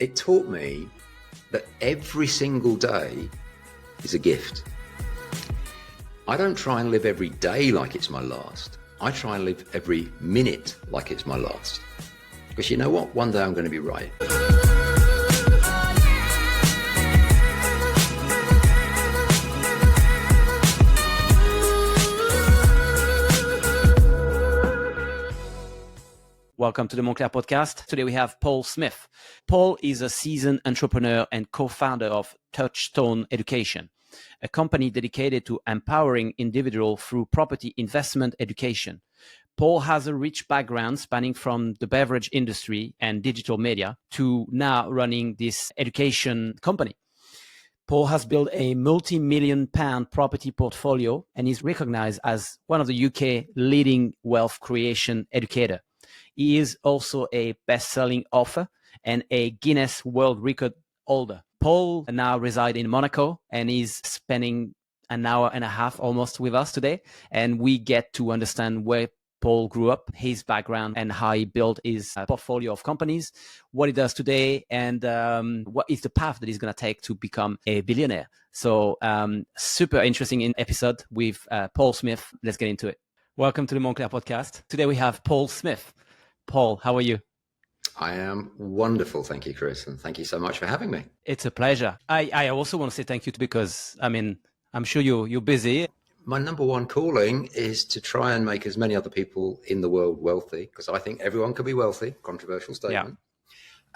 It taught me that every single day is a gift. I don't try and live every day like it's my last. I try and live every minute like it's my last. Because you know what? One day I'm going to be right. Welcome to the Montclair podcast. Today we have Paul Smith. Paul is a seasoned entrepreneur and co-founder of Touchstone Education, a company dedicated to empowering individuals through property investment education. Paul has a rich background spanning from the beverage industry and digital media to now running this education company. Paul has built a multi-million pound property portfolio and is recognized as one of the UK leading wealth creation educator. He is also a best-selling author and a Guinness World Record holder. Paul now resides in Monaco and is spending an hour and a half almost with us today. And we get to understand where Paul grew up, his background, and how he built his portfolio of companies, what he does today, and what is the path that he's going to take to become a billionaire. So super interesting episode with Paul Smith. Let's get into it. Welcome to the Montclair podcast. Today we have Paul Smith. Paul, how are you? I am wonderful. Thank you, Chris. And thank you so much for having me. It's a pleasure. I also want to say thank you because, I'm sure you're busy. My number one calling is to try and make as many other people in the world wealthy, because I think everyone can be wealthy. Controversial statement.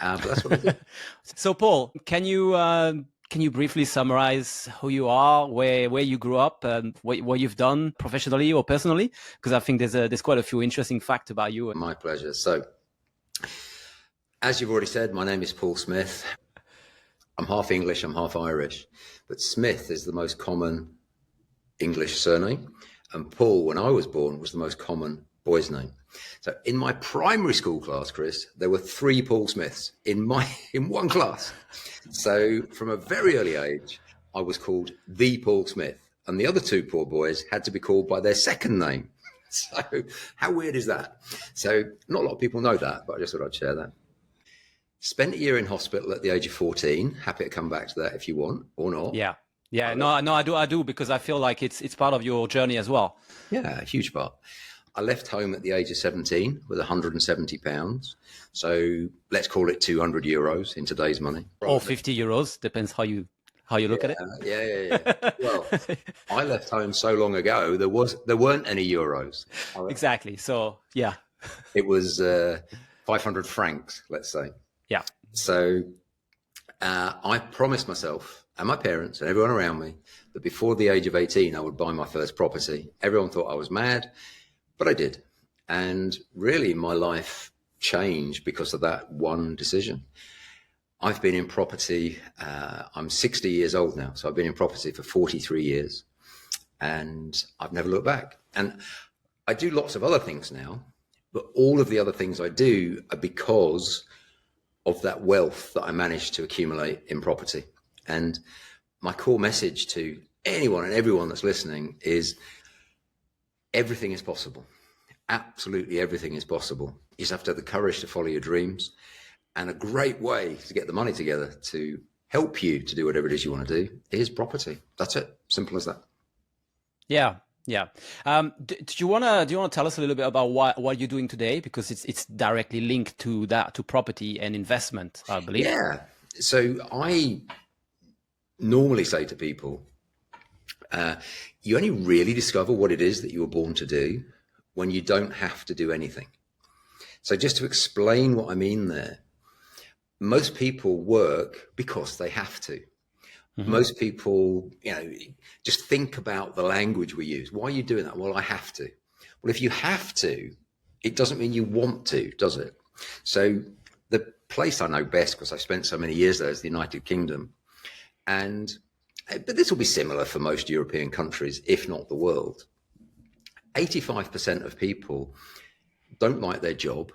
Yeah. But that's what I do. So, Paul, can you briefly summarize who you are, where you grew up, and what you've done professionally or personally? Because I think there's quite a few interesting facts about you. My pleasure. So, as you've already said, my name is Paul Smith. I'm half English, I'm half Irish, but Smith is the most common English surname, and Paul, when I was born, was the most common boy's name. So in my primary school class, Chris, there were 3 Paul Smiths in one class. So from a very early age, I was called the Paul Smith, and the other 2 poor boys had to be called by their second name. So how weird is that? So not a lot of people know that, but I just thought I'd share that. Spent a year in hospital at the age of 14. Happy to come back to that if you want or not. Yeah. No, I do because I feel like it's part of your journey as well. Yeah, a huge part. I left home at the age of 17 with £170. So let's call it €200 in today's money. Or €50, depends how you look at it. Yeah. Well, I left home so long ago, there weren't any euros. Exactly. So, yeah. It was 500 francs, let's say. Yeah. So I promised myself and my parents and everyone around me that before the age of 18, I would buy my first property. Everyone thought I was mad, but I did. And really my life changed because of that one decision. I've been in property, I'm 60 years old now, so I've been in property for 43 years and I've never looked back. And I do lots of other things now, but all of the other things I do are because of that wealth that I managed to accumulate in property. And my core message to anyone and everyone that's listening is everything is possible. Absolutely everything is possible. You just have to have the courage to follow your dreams. And a great way to get the money together to help you to do whatever it is you want to do is property. That's it. Simple as that. Yeah. Do you wanna tell us a little bit about what you're doing today, because it's directly linked to property and investment, I believe. Yeah. So I normally say to people, you only really discover what it is that you were born to do when you don't have to do anything. So just to explain what I mean there, most people work because they have to. Mm-hmm. Most people, just think about the language we use. Why are you doing that? Well, I have to. Well, if you have to, it doesn't mean you want to, does it? So the place I know best, because I've spent so many years there, is the United Kingdom. But this will be similar for most European countries, if not the world. 85% of people don't like their job,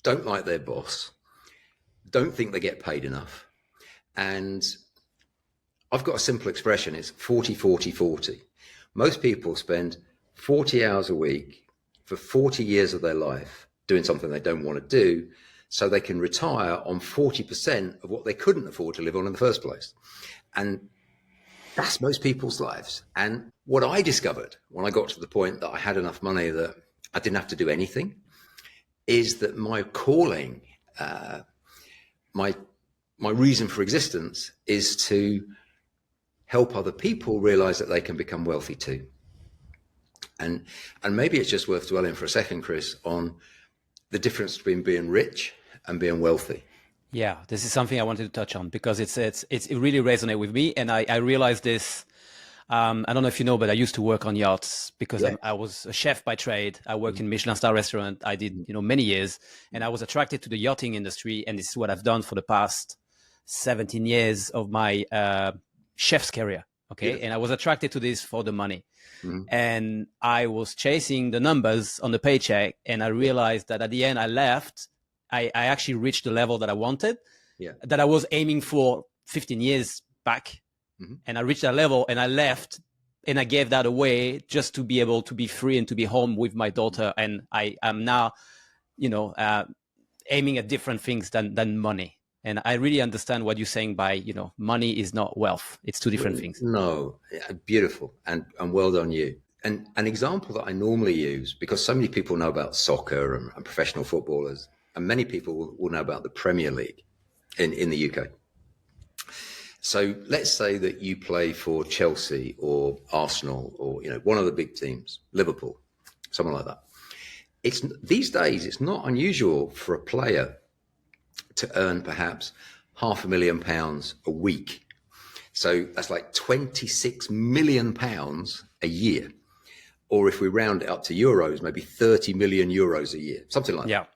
don't like their boss, don't think they get paid enough. And I've got a simple expression, it's 40, 40, 40. Most people spend 40 hours a week for 40 years of their life doing something they don't want to do, so they can retire on 40% of what they couldn't afford to live on in the first place. And that's most people's lives. And what I discovered when I got to the point that I had enough money that I didn't have to do anything is that my calling, my reason for existence is to help other people realize that they can become wealthy too. And maybe it's just worth dwelling for a second, Chris, on the difference between being rich and being wealthy. Yeah, this is something I wanted to touch on because it really resonated with me, and I realized this. I don't know if you know, but I used to work on yachts because I was a chef by trade. I worked in Michelin star restaurant. I did, many years, and I was attracted to the yachting industry, and this is what I've done for the past 17 years of my chef's career. Okay, and I was attracted to this for the money. And I was chasing the numbers on the paycheck, and I realized that at the end I left. I actually reached the level that I wanted, that I was aiming for 15 years back. And I reached that level and I left and I gave that away just to be able to be free and to be home with my daughter. And I am now, aiming at different things than money. And I really understand what you're saying by, money is not wealth. It's two different things. No, beautiful. And well done you. And an example that I normally use, because so many people know about soccer and professional footballers, and many people will know about the Premier League in the UK. So let's say that you play for Chelsea or Arsenal or, one of the big teams, Liverpool, someone like that. These days, it's not unusual for a player to earn perhaps £500,000 a week. So that's like £26 million a year. Or if we round it up to euros, maybe 30 million euros a year, something like that.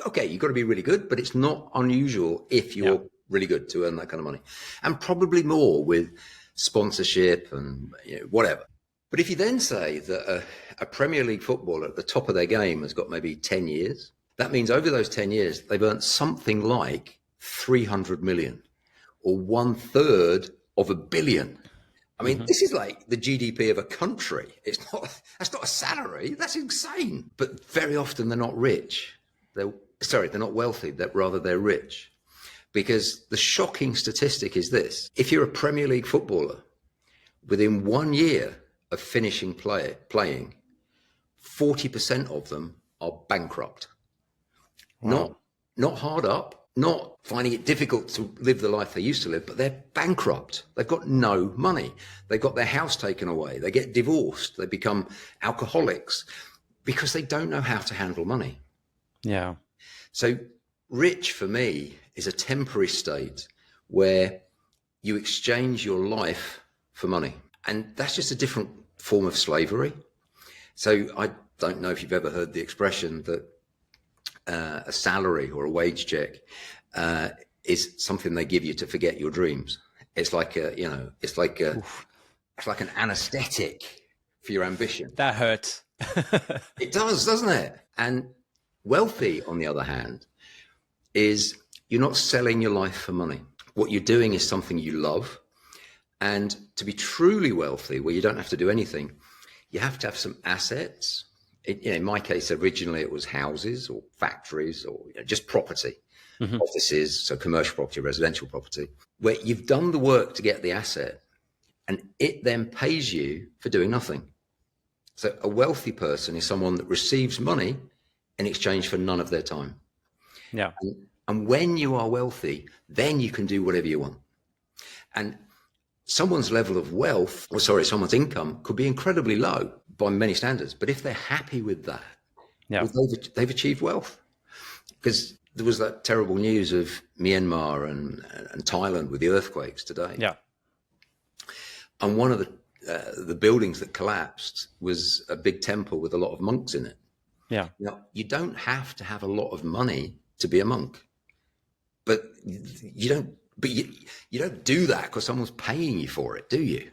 Okay, you've got to be really good, but it's not unusual if you're really good to earn that kind of money. And probably more with sponsorship and whatever. But if you then say that a Premier League footballer at the top of their game has got maybe 10 years, that means over those 10 years, they've earned something like 300 million or 1/3 of a billion. I mean, this is like the GDP of a country. That's not a salary. That's insane. But very often they're not rich. They're not wealthy. They're rich. Because the shocking statistic is this. If you're a Premier League footballer, within 1 year of finishing playing, 40% of them are bankrupt. Wow. Not hard up, not finding it difficult to live the life they used to live, but they're bankrupt. They've got no money. They've got their house taken away. They get divorced. They become alcoholics because they don't know how to handle money. Yeah. So rich for me is a temporary state where you exchange your life for money. And that's just a different form of slavery. So I don't know if you've ever heard the expression that a salary or a wage check is something they give you to forget your dreams. It's like it's like an anesthetic for your ambition. That hurts. It does, doesn't it? And wealthy, on the other hand, is you're not selling your life for money. What you're doing is something you love. And to be truly wealthy, where you don't have to do anything, you have to have some assets. In my case, originally it was houses or factories or just property, offices, so commercial property, residential property, where you've done the work to get the asset and it then pays you for doing nothing. So a wealthy person is someone that receives money in exchange for none of their time. Yeah. And when you are wealthy, then you can do whatever you want. And someone's level of wealth, someone's income could be incredibly low by many standards. But if they're happy with that, they've achieved wealth. Because there was that terrible news of Myanmar and Thailand with the earthquakes today. Yeah. And one of the buildings that collapsed was a big temple with a lot of monks in it. Yeah. Now, you don't have to have a lot of money to be a monk, but you don't do that because someone's paying you for it, do you?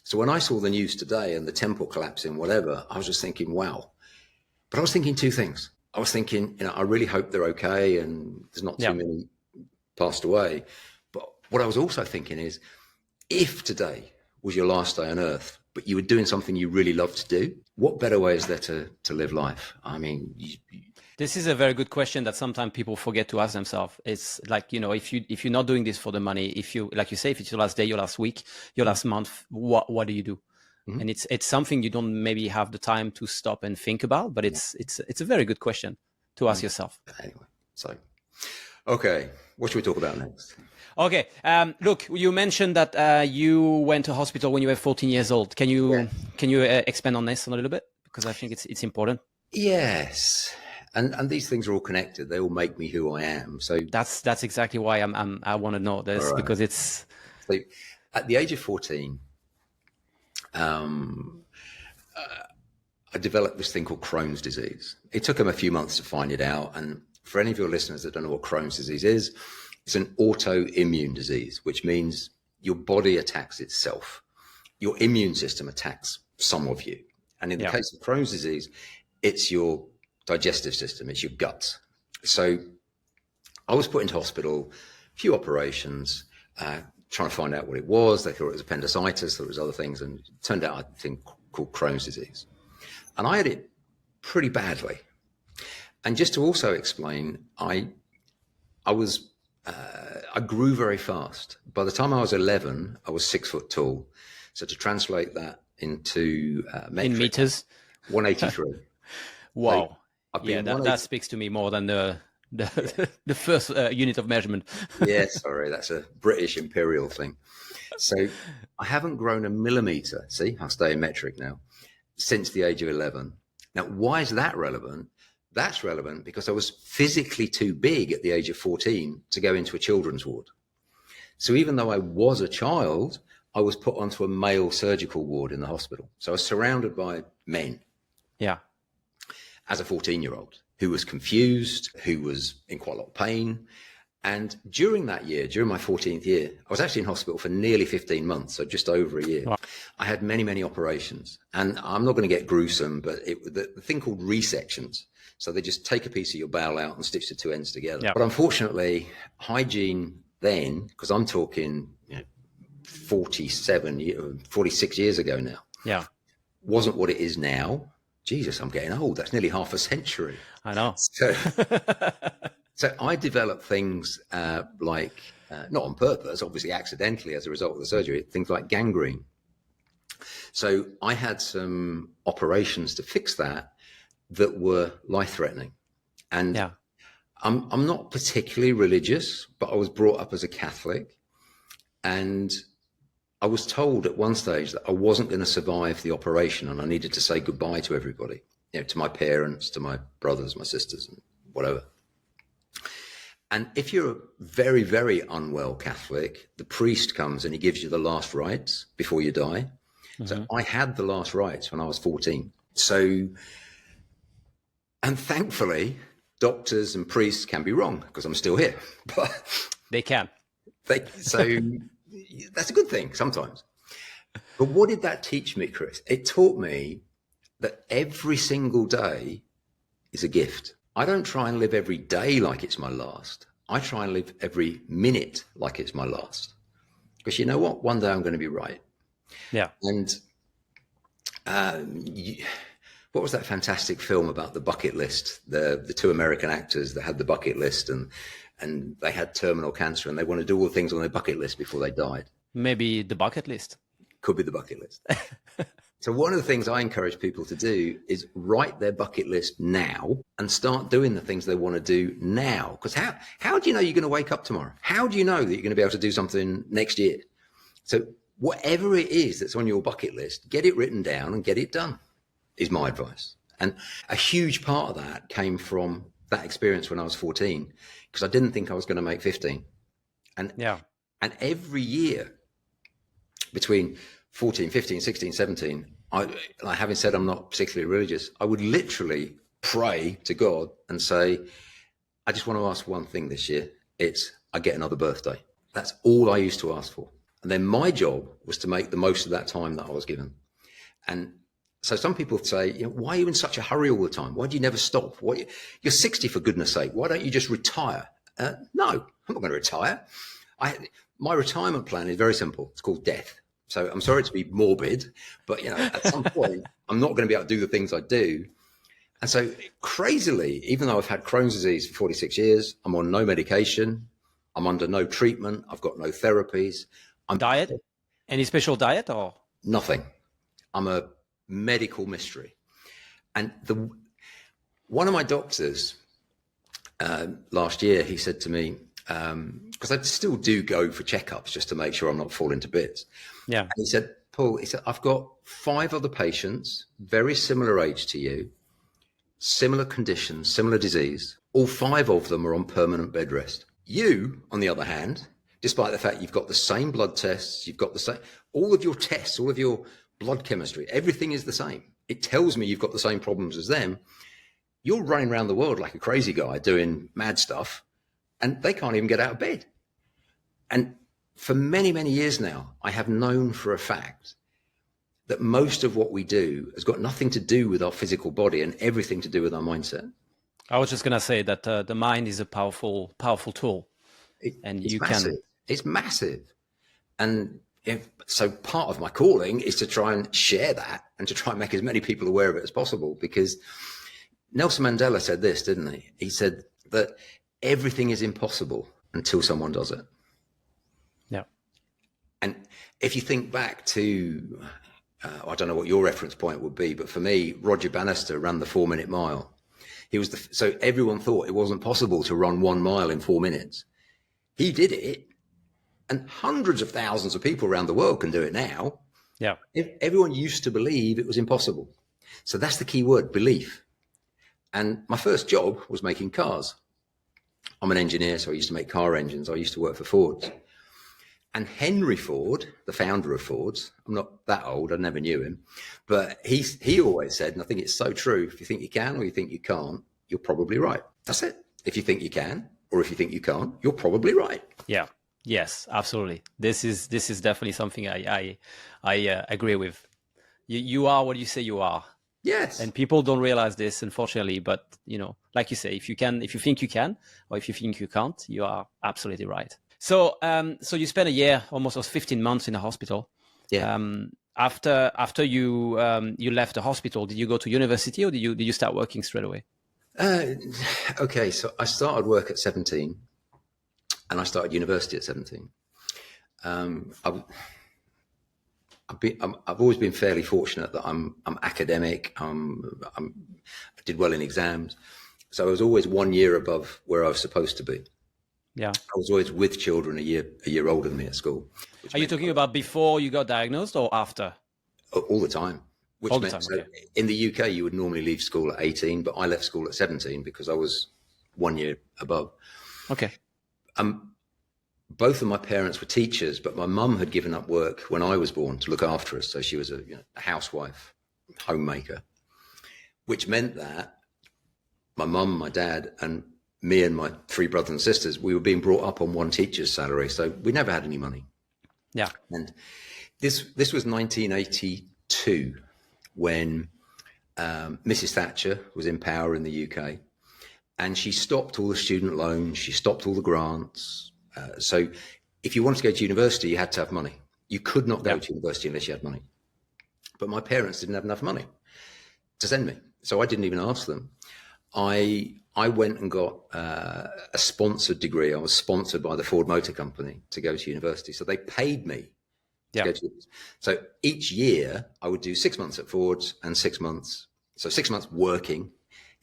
So when I saw the news today and the temple collapsing, whatever, I was just thinking, wow. But I was thinking two things. I was thinking, I really hope they're okay and there's not too many passed away. But what I was also thinking is, if today was your last day on earth, but you were doing something you really love to do, what better way is there to live life? I mean, This is a very good question that sometimes people forget to ask themselves. It's like, if you're not doing this for the money, if you, like you say, if it's your last day, your last week, your last month, what do you do? Mm-hmm. And it's something you don't maybe have the time to stop and think about, but it's a very good question to ask yourself. Anyway, so, okay, what should we talk about next? Okay, look, you mentioned that you went to hospital when you were 14 years old. Can you expand on this a little bit? Because I think it's important. Yes. And these things are all connected. They all make me who I am. So that's exactly why I want to know this, right. Because it's so at the age of 14, I developed this thing called Crohn's disease. It took them a few months to find it out. And for any of your listeners that don't know what Crohn's disease is, it's an autoimmune disease, which means your body attacks itself. Your immune system attacks some of you. And in the case of Crohn's disease, it's your digestive system, it's your gut. So I was put into hospital, a few operations, trying to find out what it was. They thought it was appendicitis, thought it was other things, and it turned out a thing called Crohn's disease. And I had it pretty badly. And just to also explain, I grew very fast. By the time I was 11, I was 6 foot tall. So to translate that into metric, in meters, 183. Wow. So that speaks to me more than the first unit of measurement. Yeah, sorry, that's a British imperial thing. So I haven't grown a millimeter. See, I'll stay in metric now, since the age of 11. Now, why is that relevant? That's relevant because I was physically too big at the age of 14 to go into a children's ward. So even though I was a child, I was put onto a male surgical ward in the hospital. So I was surrounded by men. Yeah. As a 14-year-old who was confused, who was in quite a lot of pain. And during that year, during my 14th year, I was actually in hospital for nearly 15 months, so just over a year. Wow. I had many, many operations. And I'm not going to get gruesome, but the thing called resections. So they just take a piece of your bowel out and stitch the two ends together. Yeah. But unfortunately, hygiene then, because I'm talking 46 years ago now, wasn't what it is now. Jesus, I'm getting old. That's nearly half a century. I know. So I developed things like, not on purpose, obviously accidentally as a result of the surgery, things like gangrene. So I had some operations to fix that were life-threatening. And I'm not particularly religious, but I was brought up as a Catholic. And I was told at one stage that I wasn't going to survive the operation and I needed to say goodbye to everybody, to my parents, to my brothers, my sisters, and whatever. And if you're a very, very unwell Catholic, the priest comes and he gives you the last rites before you die. Mm-hmm. So I had the last rites when I was 14. So, and thankfully, doctors and priests can be wrong because I'm still here. But they can. So that's a good thing sometimes. But what did that teach me, Chris? It taught me that every single day is a gift. I don't try and live every day like it's my last. I try and live every minute like it's my last. Because you know what? One day I'm going to be right. Yeah. And what was that fantastic film about the bucket list? The two American actors that had the bucket list and they had terminal cancer and they want to do all the things on their bucket list before they died. Maybe the bucket list. Could be the bucket list. So one of the things I encourage people to do is write their bucket list now and start doing the things they want to do now. Because how do you know you're going to wake up tomorrow? How do you know that you're going to be able to do something next year? So whatever it is that's on your bucket list, get it written down and get it done, is my advice. And a huge part of that came from that experience when I was 14, because I didn't think I was going to make 15. And every year between 14, 15, 16, 17, having said I'm not particularly religious, I would literally pray to God and say, I just want to ask one thing this year. It's I get another birthday. That's all I used to ask for. And then my job was to make the most of that time that I was given. And so some people say, why are you in such a hurry all the time? Why do you never stop? You're 60 for goodness sake. Why don't you just retire? No, I'm not going to retire. My retirement plan is very simple. It's called death. So I'm sorry to be morbid, but at some point I'm not going to be able to do the things I do. And so crazily, even though I've had Crohn's disease for 46 years, I'm on no medication, I'm under no treatment, I've got no therapies. Diet? Any special diet or? Nothing. I'm a medical mystery. And one of my doctors last year, he said to me, because I still do go for checkups just to make sure I'm not falling to bits. Yeah. And he said, Paul, I've got 5 other patients, very similar age to you, similar conditions, similar disease. All 5 of them are on permanent bed rest. You, on the other hand, despite the fact you've got the same blood tests, you've got the same, all of your tests, all of your blood chemistry, everything is the same. It tells me you've got the same problems as them. You're running around the world like a crazy guy doing mad stuff, and they can't even get out of bed. And for many, many years now, I have known for a fact that most of what we do has got nothing to do with our physical body and everything to do with our mindset. I was just going to say that the mind is a powerful tool. It's massive. And so part of my calling is to try and share that and to try and make as many people aware of it as possible, because Nelson Mandela said this, didn't he? He said that everything is impossible until someone does it. Yeah. And if you think back to, I don't know what your reference point would be, but for me, Roger Bannister ran the 4-minute mile. He was so everyone thought it wasn't possible to run 1 mile in 4 minutes. He did it, and hundreds of thousands of people around the world can do it now. Yeah. Everyone used to believe it was impossible. So that's the key word, belief. And my first job was making cars. I'm an engineer, so I used to make car engines. I used to work for Ford. And Henry Ford, the founder of Ford's, I'm not that old, I never knew him, but he always said, and I think it's so true, if you think you can or you think you can't, you're probably right. That's it. If you think you can or if you think you can't, you're probably right. Yeah. Yes, absolutely. This is definitely something I agree with. You are what you say you are. Yes. And people don't realize this, unfortunately, but like you say, if you think you can, or if you think you can't, you are absolutely right. So you spent a year, almost 15 months in a hospital. Yeah. After you left the hospital, did you go to university or did you start working straight away? Okay, so I started work at 17, and I started university at 17. I've always been fairly fortunate that I'm academic. I did well in exams, so I was always 1 year above where I was supposed to be. Yeah, I was always with children a year older than me at school. Are you talking about before you got diagnosed or after? All the time. All the time. Okay. In the UK, you would normally leave school at 18, but I left school at 17 because I was 1 year above. Okay. Both of my parents were teachers, but my mum had given up work when I was born to look after us. So she was a housewife, homemaker, which meant that my mum, my dad, and me and my 3 brothers and sisters, we were being brought up on one teacher's salary. So we never had any money. Yeah. And this was 1982 when Mrs. Thatcher was in power in the UK, and she stopped all the student loans. She stopped all the grants. So if you wanted to go to university, you had to have money. You could not go to university unless you had money. But my parents didn't have enough money to send me. So I didn't even ask them. I went and got a sponsored degree. I was sponsored by the Ford Motor Company to go to university. So they paid me to go to university. So each year I would do 6 months at Ford's and 6 months. So 6 months working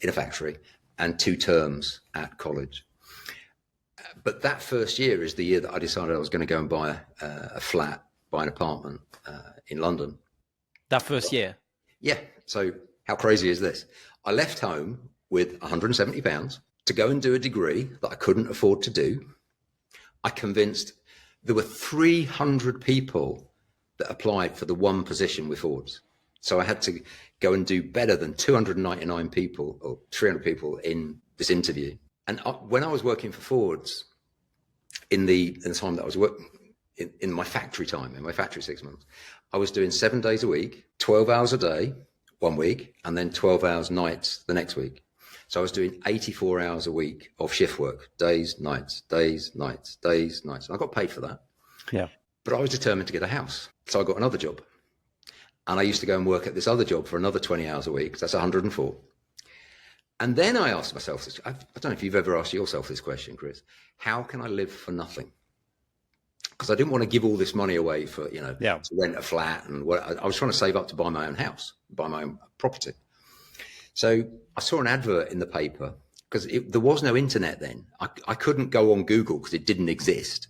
in a factory and 2 terms at college. But that first year is the year that I decided I was going to go and buy a flat, buy an apartment in London. That first year? Yeah. So how crazy is this? I left home with £170 to go and do a degree that I couldn't afford to do. I convinced there were 300 people that applied for the one position with Ford's. So I had to go and do better than 299 people or 300 people in this interview. And when I was working for Ford's, in the time that I was working, in my factory time, in my factory 6 months, I was doing 7 days a week, 12 hours a day, 1 week, and then 12 hours nights the next week. So I was doing 84 hours a week of shift work, days, nights, days, nights, days, nights. And I got paid for that. Yeah. But I was determined to get a house. So I got another job. And I used to go and work at this other job for another 20 hours a week. So that's 104. And then I asked myself this, I don't know if you've ever asked yourself this question, Chris, how can I live for nothing? Because I didn't want to give all this money away for, to rent a flat. And I was trying to save up to buy my own house, buy my own property. So I saw an advert in the paper because there was no internet then. I couldn't go on Google because it didn't exist.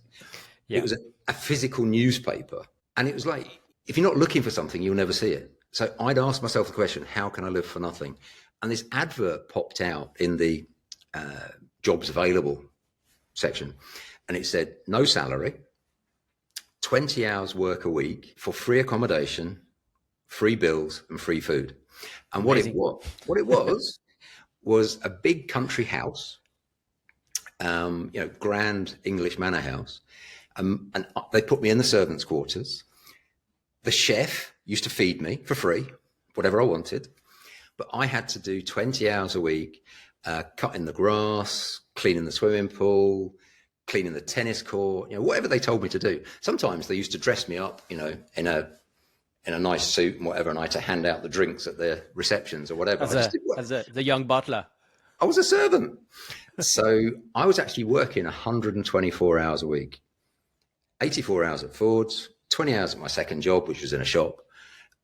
Yeah. It was a physical newspaper. And it was like, if you're not looking for something, you'll never see it. So I'd ask myself the question, how can I live for nothing? And this advert popped out in the jobs available section. And it said, no salary, 20 hours work a week for free accommodation, free bills and free food. And what it was a big country house, grand English manor house. And they put me in the servants' quarters. The chef used to feed me for free, whatever I wanted. But I had to do 20 hours a week, cutting the grass, cleaning the swimming pool, cleaning the tennis court, whatever they told me to do. Sometimes they used to dress me up, in a nice suit and whatever, and I had to hand out the drinks at their receptions or whatever. As the young butler. I was a servant. So I was actually working 124 hours a week, 84 hours at Ford's, 20 hours at my second job, which was in a shop.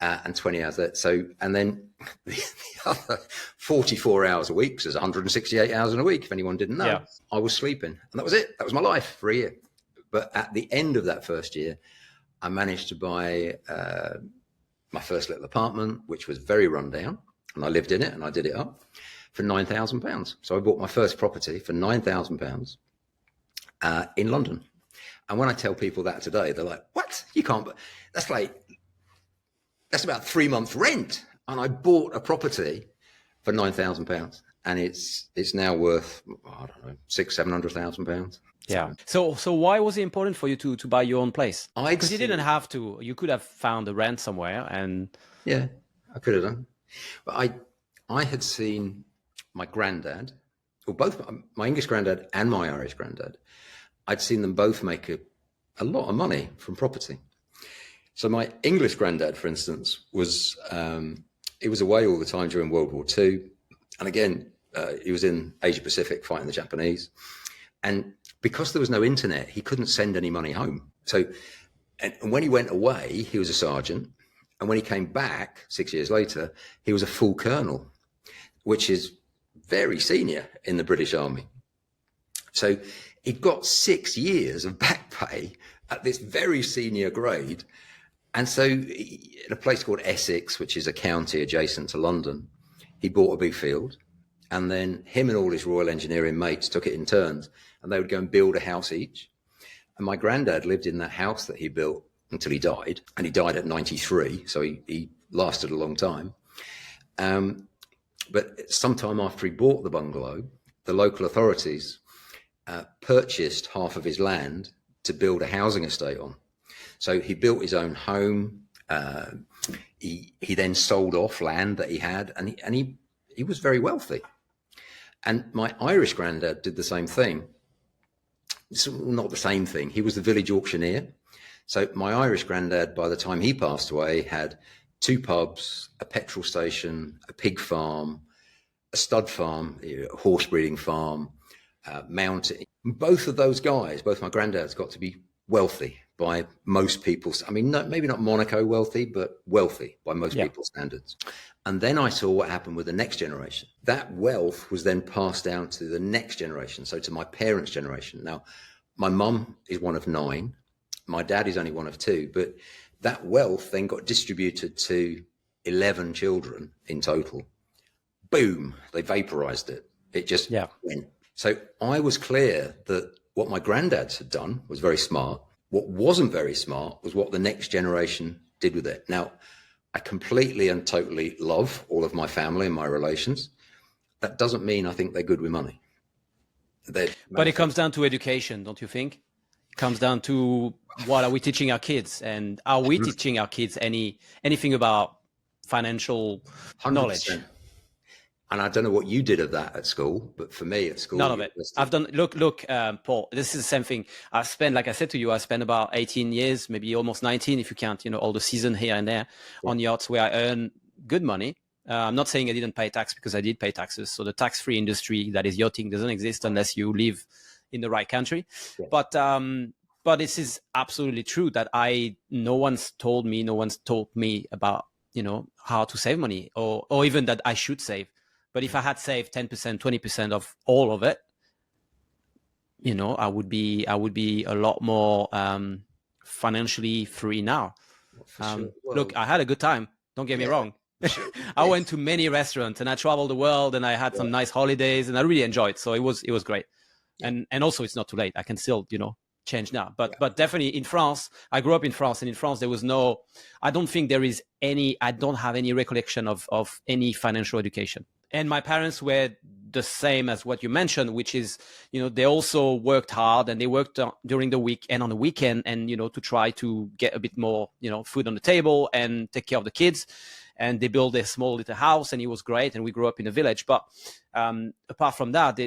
And 20 hours there. So, and then the other 44 hours a week, so there's 168 hours in a week. If anyone didn't know, I was sleeping, and that was it. That was my life for a year. But at the end of that first year, I managed to buy my first little apartment, which was very run down, and I lived in it and I did it up for £9,000. So I bought my first property for £9,000 in London. And when I tell people that today, they're like, "What? You can't?" That's about 3 months rent. And I bought a property for £9,000 and it's now worth, I don't know, £600,000-700,000. Yeah. So why was it important for you to buy your own place? Because you didn't have to, you could have found a rent somewhere and. Yeah, I could have done. But I had seen my granddad, or both my English granddad and my Irish granddad. I'd seen them both make a lot of money from property. So my English granddad, for instance, was he was away all the time during World War II. And again, he was in Asia Pacific fighting the Japanese. And because there was no internet, he couldn't send any money home. So, and when he went away, he was a sergeant. And when he came back 6 years later, he was a full colonel, which is very senior in the British Army. So he'd got 6 years of back pay at this very senior grade. And so in a place called Essex, which is a county adjacent to London, he bought a big field, and then him and all his Royal Engineering mates took it in turns, and they would go and build a house each. And my granddad lived in that house that he built until he died, and he died at 93, so he lasted a long time. But sometime after he bought the bungalow, the local authorities purchased half of his land to build a housing estate on. So he built his own home. He then sold off land that he had, and he was very wealthy. And my Irish granddad did the same thing. It's not the same thing. He was the village auctioneer. So my Irish granddad, by the time he passed away, had 2 pubs, a petrol station, a pig farm, a stud farm, a horse breeding farm, mountain. Both of those guys, both my granddads, got to be wealthy by most people's, I mean, maybe not Monaco wealthy, but wealthy by most people's standards. And then I saw what happened with the next generation. That wealth was then passed down to the next generation, so to my parents' generation. Now, my mum is one of 9. My dad is only one of 2, but that wealth then got distributed to 11 children in total. Boom, they vaporized it. It just went. So I was clear that what my granddads had done was very smart. What wasn't very smart was what the next generation did with it. Now, I completely and totally love all of my family and my relations. That doesn't mean I think they're good with money. But it comes down to education, don't you think? It comes down to what are we teaching our kids, and are we teaching our kids anything about financial 100%. Knowledge? And I don't know what you did of that at school, but for me at school, none of it. I've done. Look, Paul. This is the same thing. I spent, like I said to you, I spent about 18 years, maybe almost 19, if you count, all the season here and there on yachts where I earn good money. I'm not saying I didn't pay tax, because I did pay taxes. So the tax-free industry that is yachting doesn't exist unless you live in the right country. Yeah. But this is absolutely true that no one's taught me about, how to save money, or even that I should save. But if I had saved 10%, 20% of all of it, I would be a lot more financially free now. Sure. Well, look, I had a good time. Don't get me wrong. Sure. I went to many restaurants and I traveled the world and I had some nice holidays and I really enjoyed. So it was great. Yeah. And also it's not too late. I can still, change now. But definitely in France, I grew up in France, and in France there was I don't think there is I don't have any recollection of any financial education. And my parents were the same as what you mentioned, which is, they also worked hard and they worked during the week and on the weekend, and, to try to get a bit more, food on the table and take care of the kids. And they built a small little house, and it was great. And we grew up in a village. But apart from that,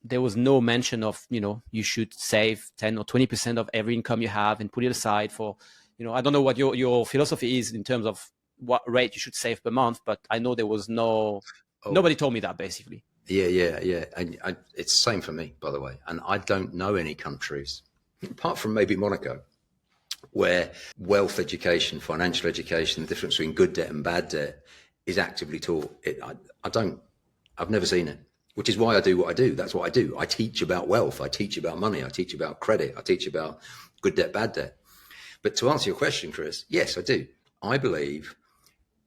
there was no mention of, you should save 10 or 20% of every income you have and put it aside for, I don't know what your philosophy is in terms of what rate you should save per month, but I know there was nobody told me that, basically. Yeah. And it's the same for me, by the way. And I don't know any countries, apart from maybe Monaco, where wealth education, financial education, the difference between good debt and bad debt is actively taught. I've never seen it, which is why I do what I do. That's what I do. I teach about wealth. I teach about money. I teach about credit. I teach about good debt, bad debt. But to answer your question, Chris, yes, I do. I believe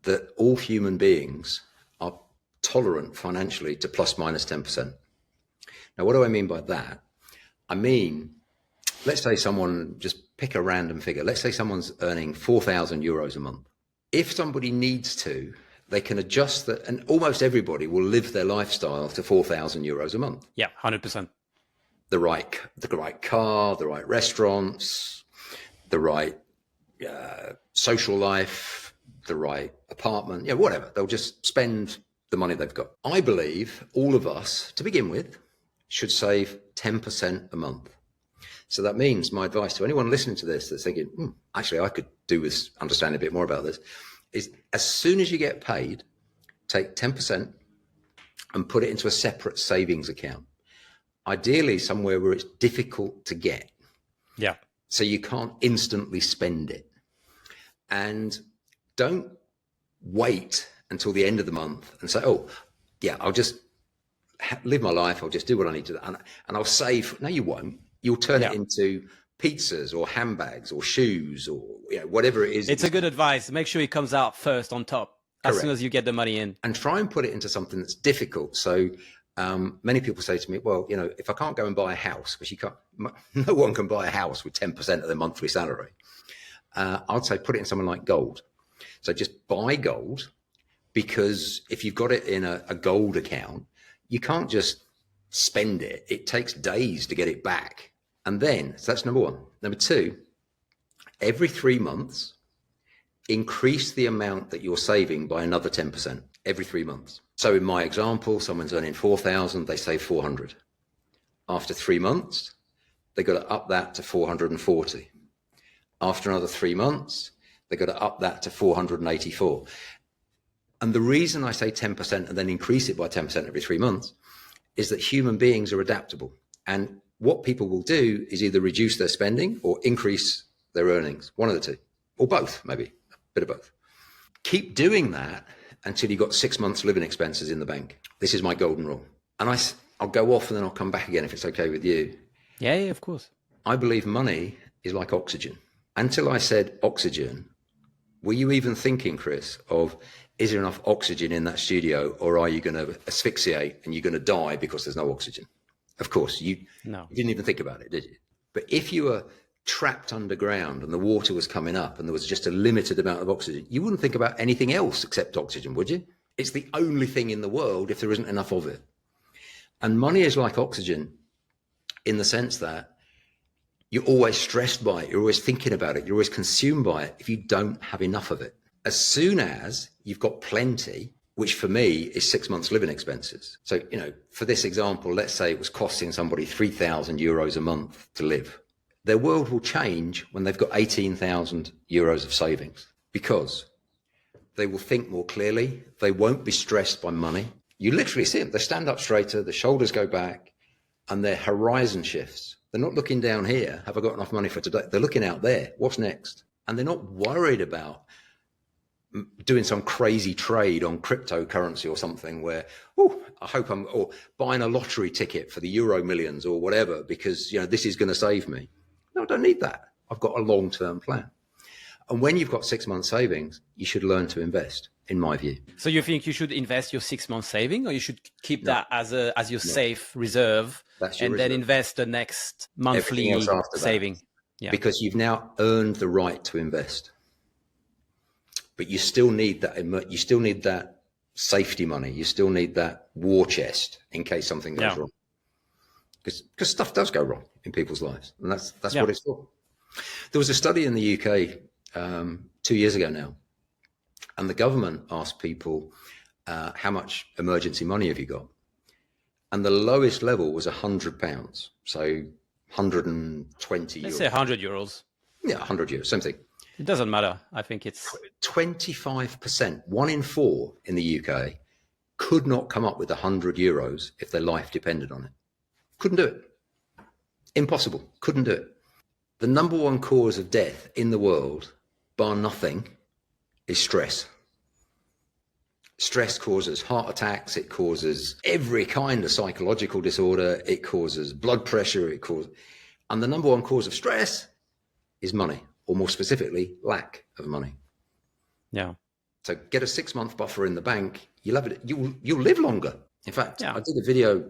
that all human beings are tolerant financially to plus minus 10%. Now, what do I mean by that? I mean, let's say someone, just pick a random figure. Let's say someone's earning 4,000 euros a month. If somebody needs to, they can adjust that, and almost everybody will live their lifestyle to 4,000 euros a month. Yeah, 100%. The right car, the right restaurants, the right social life, the right apartment, whatever. They'll just spend the money they've got. I believe all of us, to begin with, should save 10% a month. So that means my advice to anyone listening to this that's thinking, actually, I could do with understanding a bit more about this, is as soon as you get paid, take 10% and put it into a separate savings account. Ideally, somewhere where it's difficult to get. Yeah. So you can't instantly spend it. And don't wait until the end of the month and say, I'll just live my life. I'll just do what I need to. And I'll save. No, you won't. You'll turn it into pizzas or handbags or shoes or whatever it is. It's a good advice. Make sure it comes out first on top. As soon as you get the money in. And try and put it into something that's difficult. So many people say to me, well, if I can't go and buy a house, because no one can buy a house with 10% of their monthly salary. I'd say put it in something like gold. So just buy gold, because if you've got it in a gold account, you can't just spend it. It takes days to get it back. And then, so that's number one. Number two, every 3 months, increase the amount that you're saving by another 10% every 3 months. So in my example, someone's earning 4,000, they save 400. After 3 months, they've got to up that to 440. After another 3 months, they've got to up that to 484. And the reason I say 10% and then increase it by 10% every 3 months is that human beings are adaptable. And what people will do is either reduce their spending or increase their earnings, one of the two, or both, maybe a bit of both. Keep doing that until you've got 6 months living expenses in the bank. This is my golden rule. And I'll go off and then I'll come back again if it's okay with you. Yeah, of course. I believe money is like oxygen. Until I said oxygen, were you even thinking, Chris, of is there enough oxygen in that studio, or are you going to asphyxiate and you're going to die because there's no oxygen? Of course, you didn't even think about it, did you? But if you were trapped underground and the water was coming up and there was just a limited amount of oxygen, you wouldn't think about anything else except oxygen, would you? It's the only thing in the world if there isn't enough of it. And money is like oxygen in the sense that you're always stressed by it, you're always thinking about it, you're always consumed by it if you don't have enough of it. As soon as you've got plenty, which for me is 6 months living expenses. So, for this example, let's say it was costing somebody 3,000 euros a month to live. Their world will change when they've got 18,000 euros of savings, because They will think more clearly. They won't be stressed by money. You literally see them. They stand up straighter, the shoulders go back, and their horizon shifts. They're not looking down here. Have I got enough money for today? They're looking out there. What's next? And they're not worried about doing some crazy trade on cryptocurrency or something where, or buying a lottery ticket for the Euro Millions or whatever, because, this is going to save me. No, I don't need that. I've got a long-term plan. And when you've got 6 months savings, you should learn to invest, in my view. So you think you should invest your 6 months saving, or you should keep that as your safe reserve and then invest the next monthly saving? Yeah. Because you've now earned the right to invest. But you still need that. You still need that safety money. You still need that war chest in case something goes wrong. Because stuff does go wrong in people's lives, and that's what it's for. There was a study in the UK 2 years ago now, and the government asked people, how much emergency money have you got? And the lowest level was £100, so 120 euros. Let's say 100 euros. Yeah, 100 euros, same thing. It doesn't matter. I think it's 25%. 1 in 4 in the UK could not come up with 100 euros if their life depended on it. Couldn't do it. Impossible. Couldn't do it. The number one cause of death in the world, bar nothing, is stress. Stress causes heart attacks. It causes every kind of psychological disorder. It causes blood pressure. And the number one cause of stress is money, or more specifically, lack of money. Yeah. So get a 6 month buffer in the bank. You'll have it. You'll live longer. In fact, I did a video.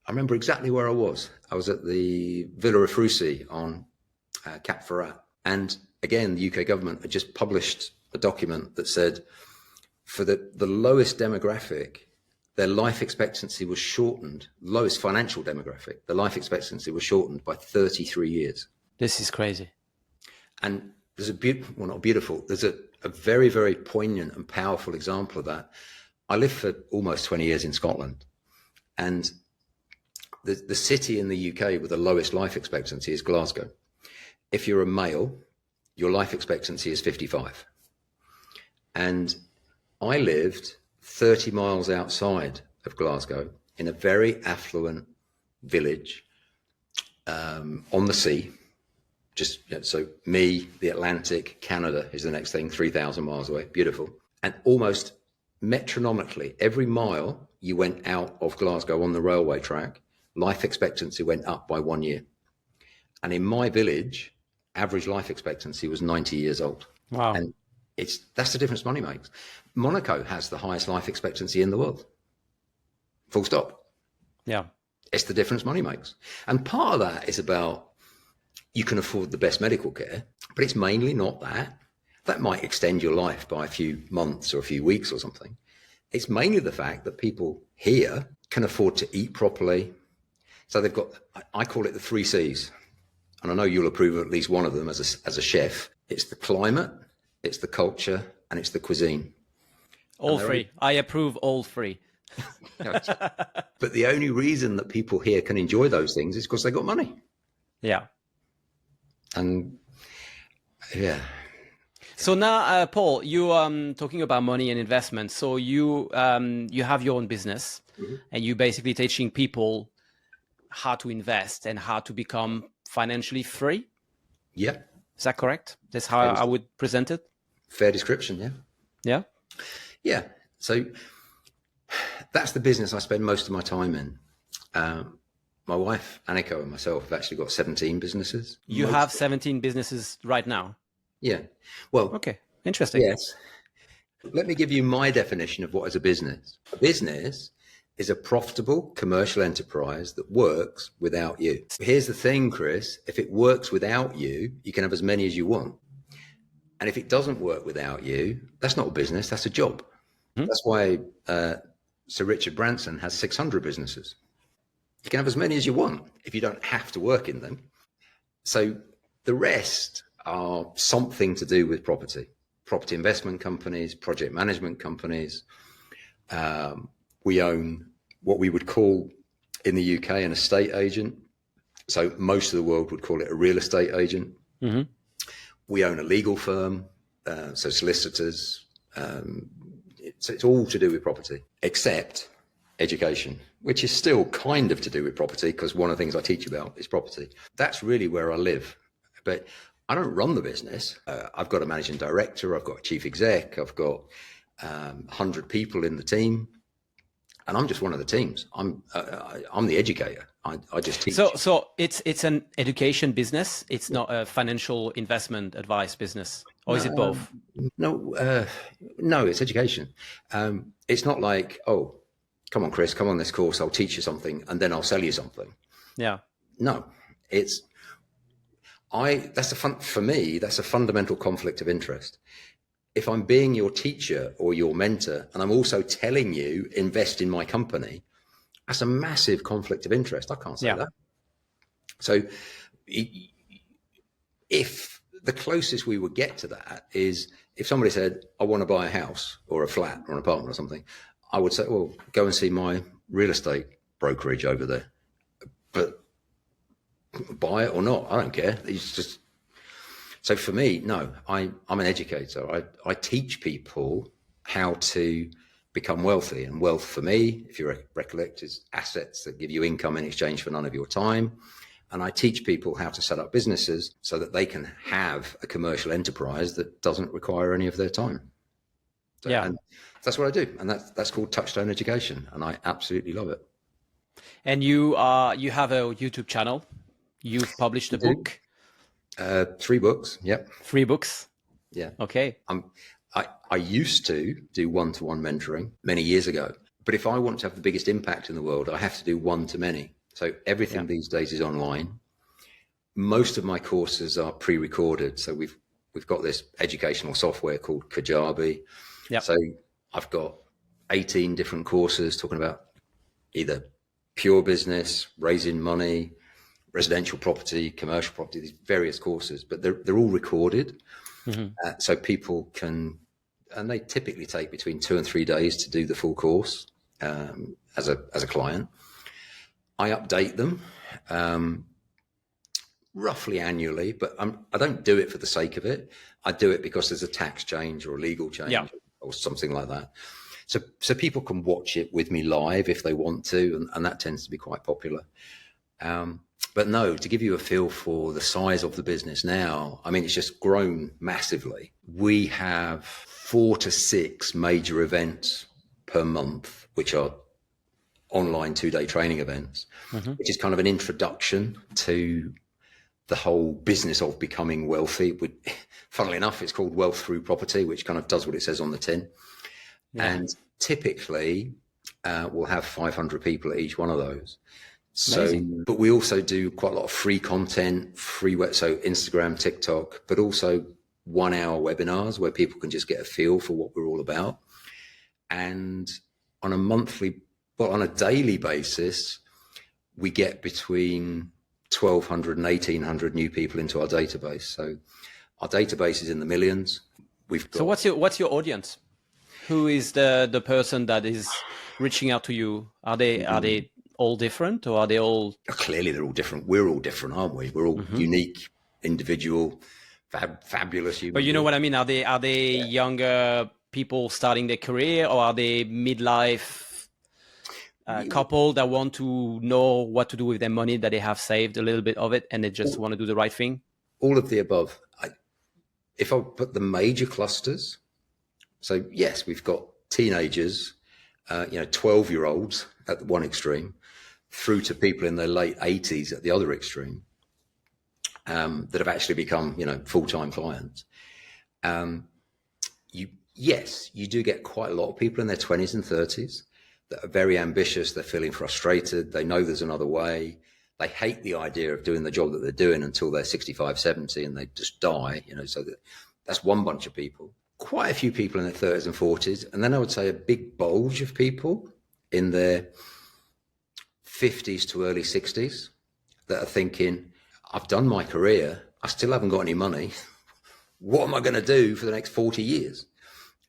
I remember exactly where I was. I was at the Villa Ufrusi on Cap Ferrat. And again, the UK government had just published a document that said for the lowest demographic, their life expectancy was shortened, lowest financial demographic, the life expectancy was shortened by 33 years. This is crazy. And there's there's a very, very poignant and powerful example of that. I lived for almost 20 years in Scotland, and the city in the UK with the lowest life expectancy is Glasgow. If you're a male, your life expectancy is 55. And I lived 30 miles outside of Glasgow in a very affluent village on the sea. So me, the Atlantic, Canada is the next thing, 3,000 miles away. Beautiful. And almost metronomically, every mile you went out of Glasgow on the railway track, life expectancy went up by 1 year. And in my village, average life expectancy was 90 years old. Wow. And that's the difference money makes. Monaco has the highest life expectancy in the world. Full stop. Yeah. It's the difference money makes. And part of that is about you can afford the best medical care, but it's mainly not that. That might extend your life by a few months or a few weeks or something. It's mainly the fact that people here can afford to eat properly. So they've got, I call it the 3 C's. And I know you'll approve of at least one of them as a chef. It's the climate, it's the culture, and it's the cuisine. All 3. I approve all 3. But the only reason that people here can enjoy those things is because they got money. Yeah. And yeah. So now, Paul, you talking about money and investment. So you have your own business, and you basically teaching people how to invest and how to become financially free. Yeah. Is that correct? That's how I would present it. Fair description. Yeah. Yeah. Yeah. So that's the business I spend most of my time in. My wife, Annika, and myself have actually got 17 businesses. You have 17 businesses right now? Yeah. Well, okay. Interesting. Yes. Let me give you my definition of what is a business. A business is a profitable commercial enterprise that works without you. Here's the thing, Chris. If it works without you, you can have as many as you want. And if it doesn't work without you, that's not a business, that's a job. That's why Sir Richard Branson has 600 businesses. You can have as many as you want if you don't have to work in them. So the rest are something to do with property investment companies, project management companies. We own what we would call in the UK an estate agent. So most of the world would call it a real estate agent. We own a legal firm, so solicitors, It's all to do with property, except education, which is still kind of to do with property, because one of the things I teach about is property. That's really where I live. But I don't run the business. I've got a managing director, I've got a chief exec, I've got 100 people in the team, and I'm just one of the teams. I'm the educator. I just teach. So it's an education business. It's not a financial investment advice business, or is it both? No, it's education. It's not like, oh, come on, Chris, come on this course, I'll teach you something, and then I'll sell you something. Yeah. No, for me, that's a fundamental conflict of interest. If I'm being your teacher or your mentor, and I'm also telling you, invest in my company, that's a massive conflict of interest. I can't say that. So if the closest we would get to that is if somebody said, I want to buy a house or a flat or an apartment or something, I would say, well, go and see my real estate brokerage over there. But buy it or not, I don't care. It's just, so for me, no, I'm an educator. I teach people how to become wealthy, and wealth for me, if you recollect, is assets that give you income in exchange for none of your time. And I teach people how to set up businesses so that they can have a commercial enterprise that doesn't require any of their time. So, and that's what I do, and that's called Touchstone Education, and I absolutely love it. And you have a YouTube channel. You've published a book. 3 books. Yep. 3 books. Yeah. Okay. I used to do one-to-one mentoring many years ago, but if I want to have the biggest impact in the world, I have to do one-to-many. So everything these days is online. Most of my courses are pre-recorded. So we've got this educational software called Kajabi. Yep. So I've got 18 different courses talking about either pure business, raising money, residential property, commercial property, these various courses, but they're all recorded. Mm-hmm. So people can, and they typically take between 2 and 3 days to do the full course as a client. I update them roughly annually, but I don't do it for the sake of it. I do it because there's a tax change or a legal change or something like that. So people can watch it with me live if they want to, and that tends to be quite popular. But no, to give you a feel for the size of the business now, I mean, it's just grown massively. We have 4 to 6 major events per month, which are online 2-day training events, which is kind of an introduction to the whole business of becoming wealthy. Funnily enough, it's called Wealth Through Property, which kind of does what it says on the tin. Yeah. And typically we'll have 500 people at each one of those. So, amazing. But we also do quite a lot of free content, so Instagram, TikTok, but also 1-hour webinars where people can just get a feel for what we're all about. And on a daily basis, we get between 1,200 and 1,800 new people into our database. So our database is in the millions. So what's your audience? Who is the person that is reaching out to you? Are they all different, or are they all? Clearly, they're all different. We're all different, aren't we? We're all unique, individual, fabulous human. But you know what I mean? Are they younger people starting their career, or are they midlife couple that want to know what to do with their money, that they have saved a little bit of it and they just want to do the right thing? All of the above. If I put the major clusters, so yes, we've got teenagers, 12-year-olds at the one extreme, through to people in their late 80s at the other extreme, that have actually become, full-time clients. You do get quite a lot of people in their 20s and 30s that are very ambitious. They're feeling frustrated. They know there's another way. They hate the idea of doing the job that they're doing until they're 65, 70 and they just die, so that's one bunch of people. Quite a few people in their 30s and 40s. And then I would say a big bulge of people in their 50s to early 60s that are thinking, I've done my career. I still haven't got any money. What am I going to do for the next 40 years?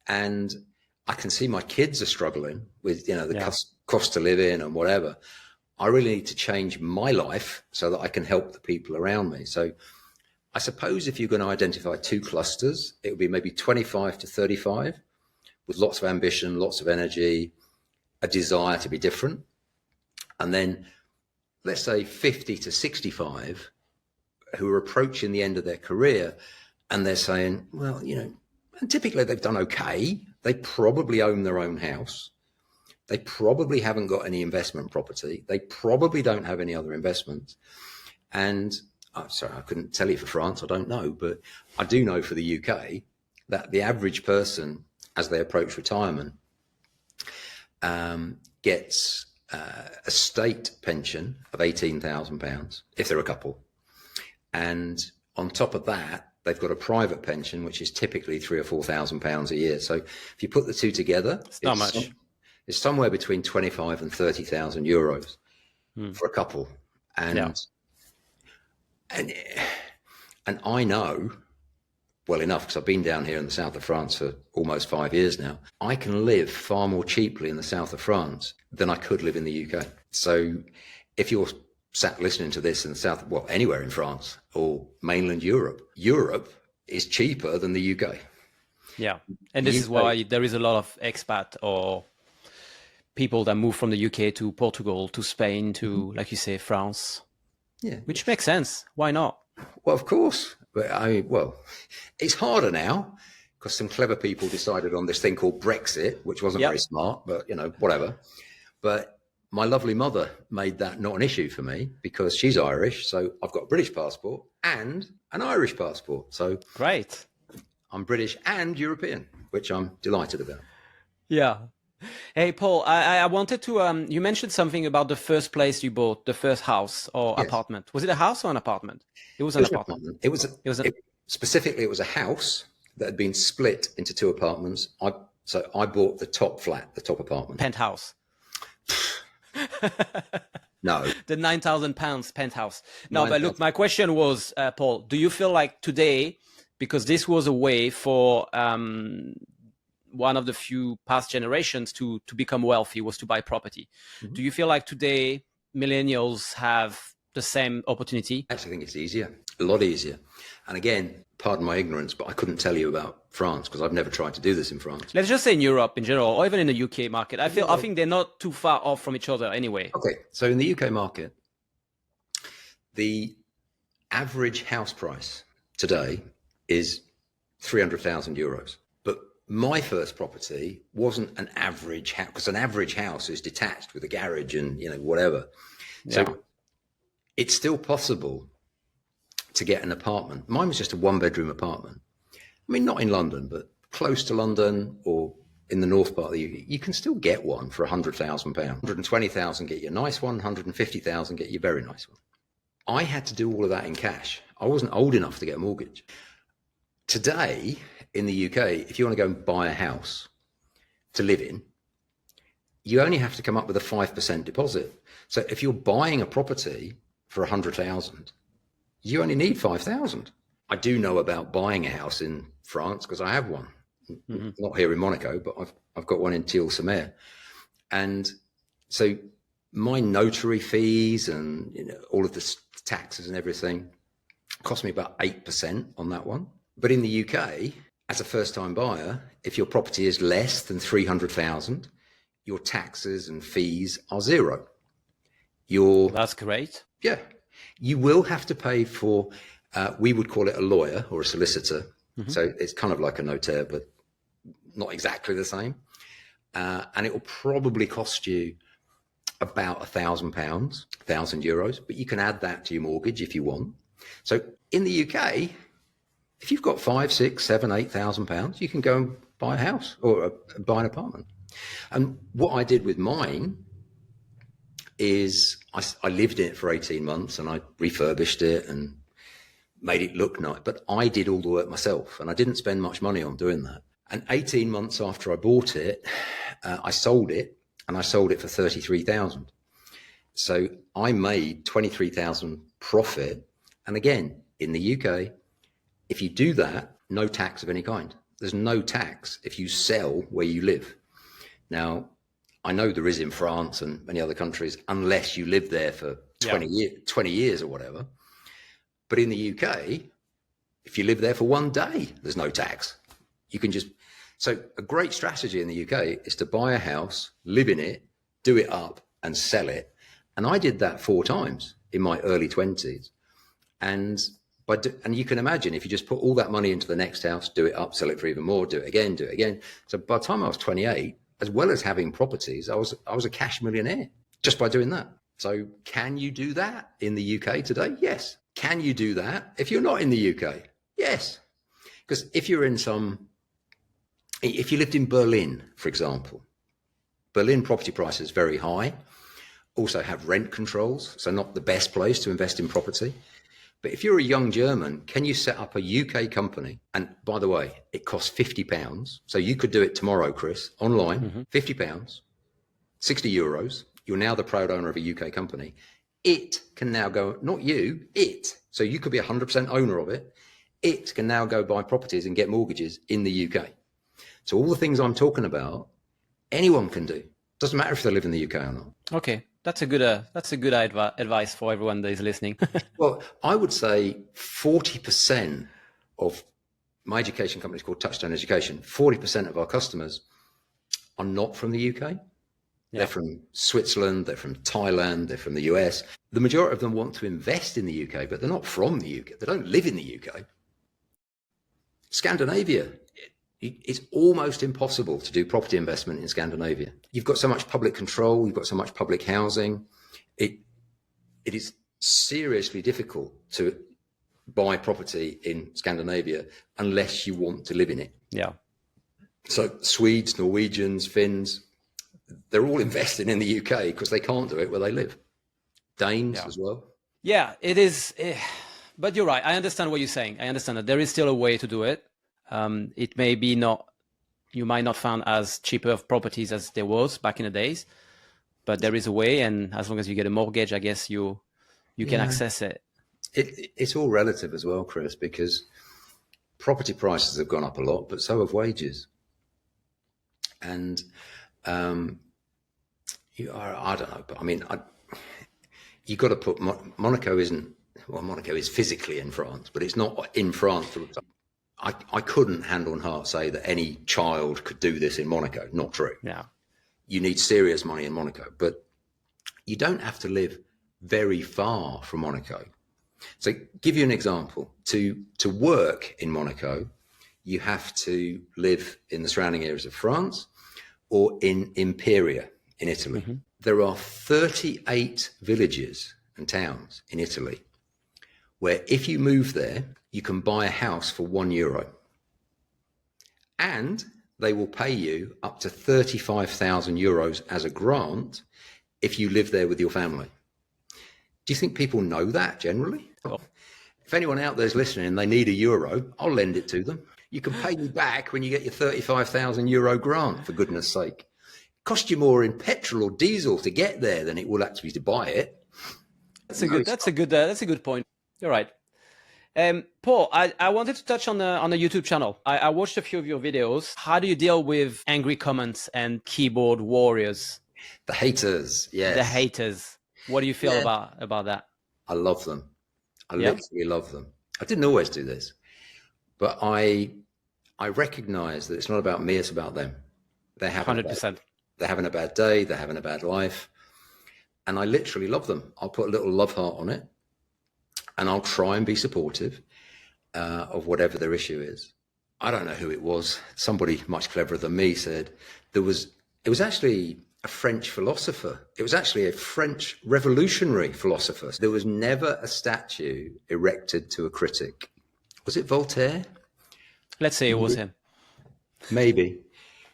And I can see my kids are struggling with, the cost to live in and whatever. I really need to change my life so that I can help the people around me. So I suppose if you're going to identify 2 clusters, it would be maybe 25 to 35 with lots of ambition, lots of energy, a desire to be different. And then let's say 50 to 65 who are approaching the end of their career and they're saying, well, and typically they've done okay. They probably own their own house. They probably haven't got any investment property. They probably don't have any other investments. And sorry, I couldn't tell you for France, I don't know, but I do know for the UK that the average person, as they approach retirement, gets a state pension of £18,000 if they're a couple. And on top of that, they've got a private pension, which is typically £3,000 or £4,000 a year. So if you put the two together, it's not much. It's somewhere between 25 and 30,000 euros for a couple. And I know well enough, because I've been down here in the south of France for almost 5 years now, I can live far more cheaply in the south of France than I could live in the UK. So if you're sat listening to this in the south, well, anywhere in France or mainland Europe, Europe is cheaper than the UK. Yeah. And this is why there is a lot of expat or people that move from the UK to Portugal, to Spain, to, like you say, France. Yeah. Which makes sense. Why not? Well, of course. But it's harder now because some clever people decided on this thing called Brexit, which wasn't very smart, but whatever. But my lovely mother made that not an issue for me because she's Irish. So I've got a British passport and an Irish passport. So great. I'm British and European, which I'm delighted about. Yeah. Hey, Paul, I wanted to, you mentioned something about the first place you bought, the first house or apartment. Was it a house or an apartment? It was an apartment. Specifically, it was a house that had been split into two apartments. So I bought the top flat, the top apartment. Penthouse. No. The £9,000 penthouse. No, but look, my question was, Paul, do you feel like today, because this was a way for one of the few past generations to become wealthy was to buy property. Mm-hmm. Do you feel like today millennials have the same opportunity? I actually think it's easier, a lot easier. And again, pardon my ignorance, but I couldn't tell you about France because I've never tried to do this in France. Let's just say in Europe in general, or even in the UK market. I think they're not too far off from each other anyway. Okay, so in the UK market, the average house price today is 300,000 euros. But my first property wasn't an average house, because an average house is detached with a garage and whatever. Yeah. So it's still possible to get an apartment. Mine was just a one-bedroom apartment. I mean, not in London, but close to London or in the north part of the UK. You can still get one for £100,000. 120,000 get you a nice one. 150,000 get you a very nice one. I had to do all of that in cash. I wasn't old enough to get a mortgage. Today in the UK, if you want to go and buy a house to live in, you only have to come up with a 5% deposit. So if you're buying a property for 100,000, you only need 5,000. I do know about buying a house in France because I have one. Mm-hmm. Not here in Monaco, but I've got one in Tille-sur-Mer. And so my notary fees and all of the taxes and everything cost me about 8% on that one. But in the UK, as a first-time buyer, if your property is less than 300,000, your taxes and fees are zero. That's great. Yeah. You will have to pay for, we would call it a lawyer or a solicitor. Mm-hmm. So it's kind of like a notaire, but not exactly the same. And it will probably cost you about £1,000, €1,000, but you can add that to your mortgage if you want. So in the UK, if you've got 5, 6, 7, £8,000, you can go and buy a house or buy an apartment. And what I did with mine is I lived in it for 18 months and I refurbished it and made it look nice, but I did all the work myself and I didn't spend much money on doing that. And 18 months after I bought it, I sold it and I sold it for 33,000. So I made 23,000 profit. And again, in the UK, if you do that, no tax of any kind. There's no tax if you sell where you live. Now, I know there is in France and many other countries, unless you live there for 20 years or whatever. But in the UK, if you live there for one day, there's no tax. You can just So a great strategy in the UK is to buy a house, live in it, do it up and sell it. And I did that 4 times in my early 20s. And you can imagine if you just put all that money into the next house, do it up, sell it for even more, do it again, do it again. So by the time I was 28, as well as having properties, I was a cash millionaire just by doing that. So can you do that in the UK today? Yes. Can you do that if you're not in the UK? Yes. Because if you lived in Berlin, for example, Berlin property prices very high, also have rent controls, so not the best place to invest in property. But if you're a young German, can you set up a UK company? And by the way, it costs £50. So you could do it tomorrow, Chris, online, £50, 60 euros. You're now the proud owner of a UK company. It can now go, not you, it. So you could be 100% owner of it. It can now go buy properties and get mortgages in the UK. So all the things I'm talking about, anyone can do. Doesn't matter if they live in the UK or not. Okay. That's a good advice for everyone that is listening. Well, I would say 40% of my education company is called Touchstone Education. 40% of our customers are not from the UK. Yeah. They're from Switzerland, they're from Thailand, they're from the US. The majority of them want to invest in the UK, but they're not from the UK. They don't live in the UK. Scandinavia, it's almost impossible to do property investment in Scandinavia. You've got so much public control, you've got so much public housing. It is seriously difficult to buy property in Scandinavia unless you want to live in it. Yeah. So Swedes, Norwegians, Finns, they're all investing in the UK because they can't do it where they live. Danes as well. Yeah, it is. But you're right. I understand what you're saying. I understand that there is still a way to do it. It may be you might not find as cheaper of properties as there was back in the days, but there is a way. And as long as you get a mortgage, I guess you can access it. It's all relative as well, Chris, because property prices have gone up a lot, but so have wages. And I don't know, but I mean, you got to put Monaco Monaco is physically in France, but it's not in France. I couldn't hand on heart say that any child could do this in Monaco. Not true. Yeah. You need serious money in Monaco, but you don't have to live very far from Monaco. So give you an example. To work in Monaco, you have to live in the surrounding areas of France or in Imperia in Italy. Mm-hmm. There are 38 villages and towns in Italy where if you move there, you can buy a house for €1. And they will pay you up to €35,000 as a grant if you live there with your family. Do you think people know that generally? Oh. If anyone out there is listening and they need €1, I'll lend it to them. You can pay me back when you get your €35,000 grant, for goodness sake. It costs you more in petrol or diesel to get there than it will actually to buy it. That's a good point. You're right. Paul, I wanted to touch on the YouTube channel. I watched a few of your videos. How do you deal with angry comments and keyboard warriors? The haters, yes. The haters. What do you feel about that? I love them. I literally love them. I didn't always do this, but I recognize that it's not about me, it's about them. They're having 100%. They're having a bad day, they're having a bad life, and I literally love them. I'll put a little love heart on it, and I'll try and be supportive of whatever their issue is. I don't know who it was. Somebody much cleverer than me said it was actually a French philosopher. It was actually a French revolutionary philosopher. There was never a statue erected to a critic. Was it Voltaire? Let's say it was him. Maybe.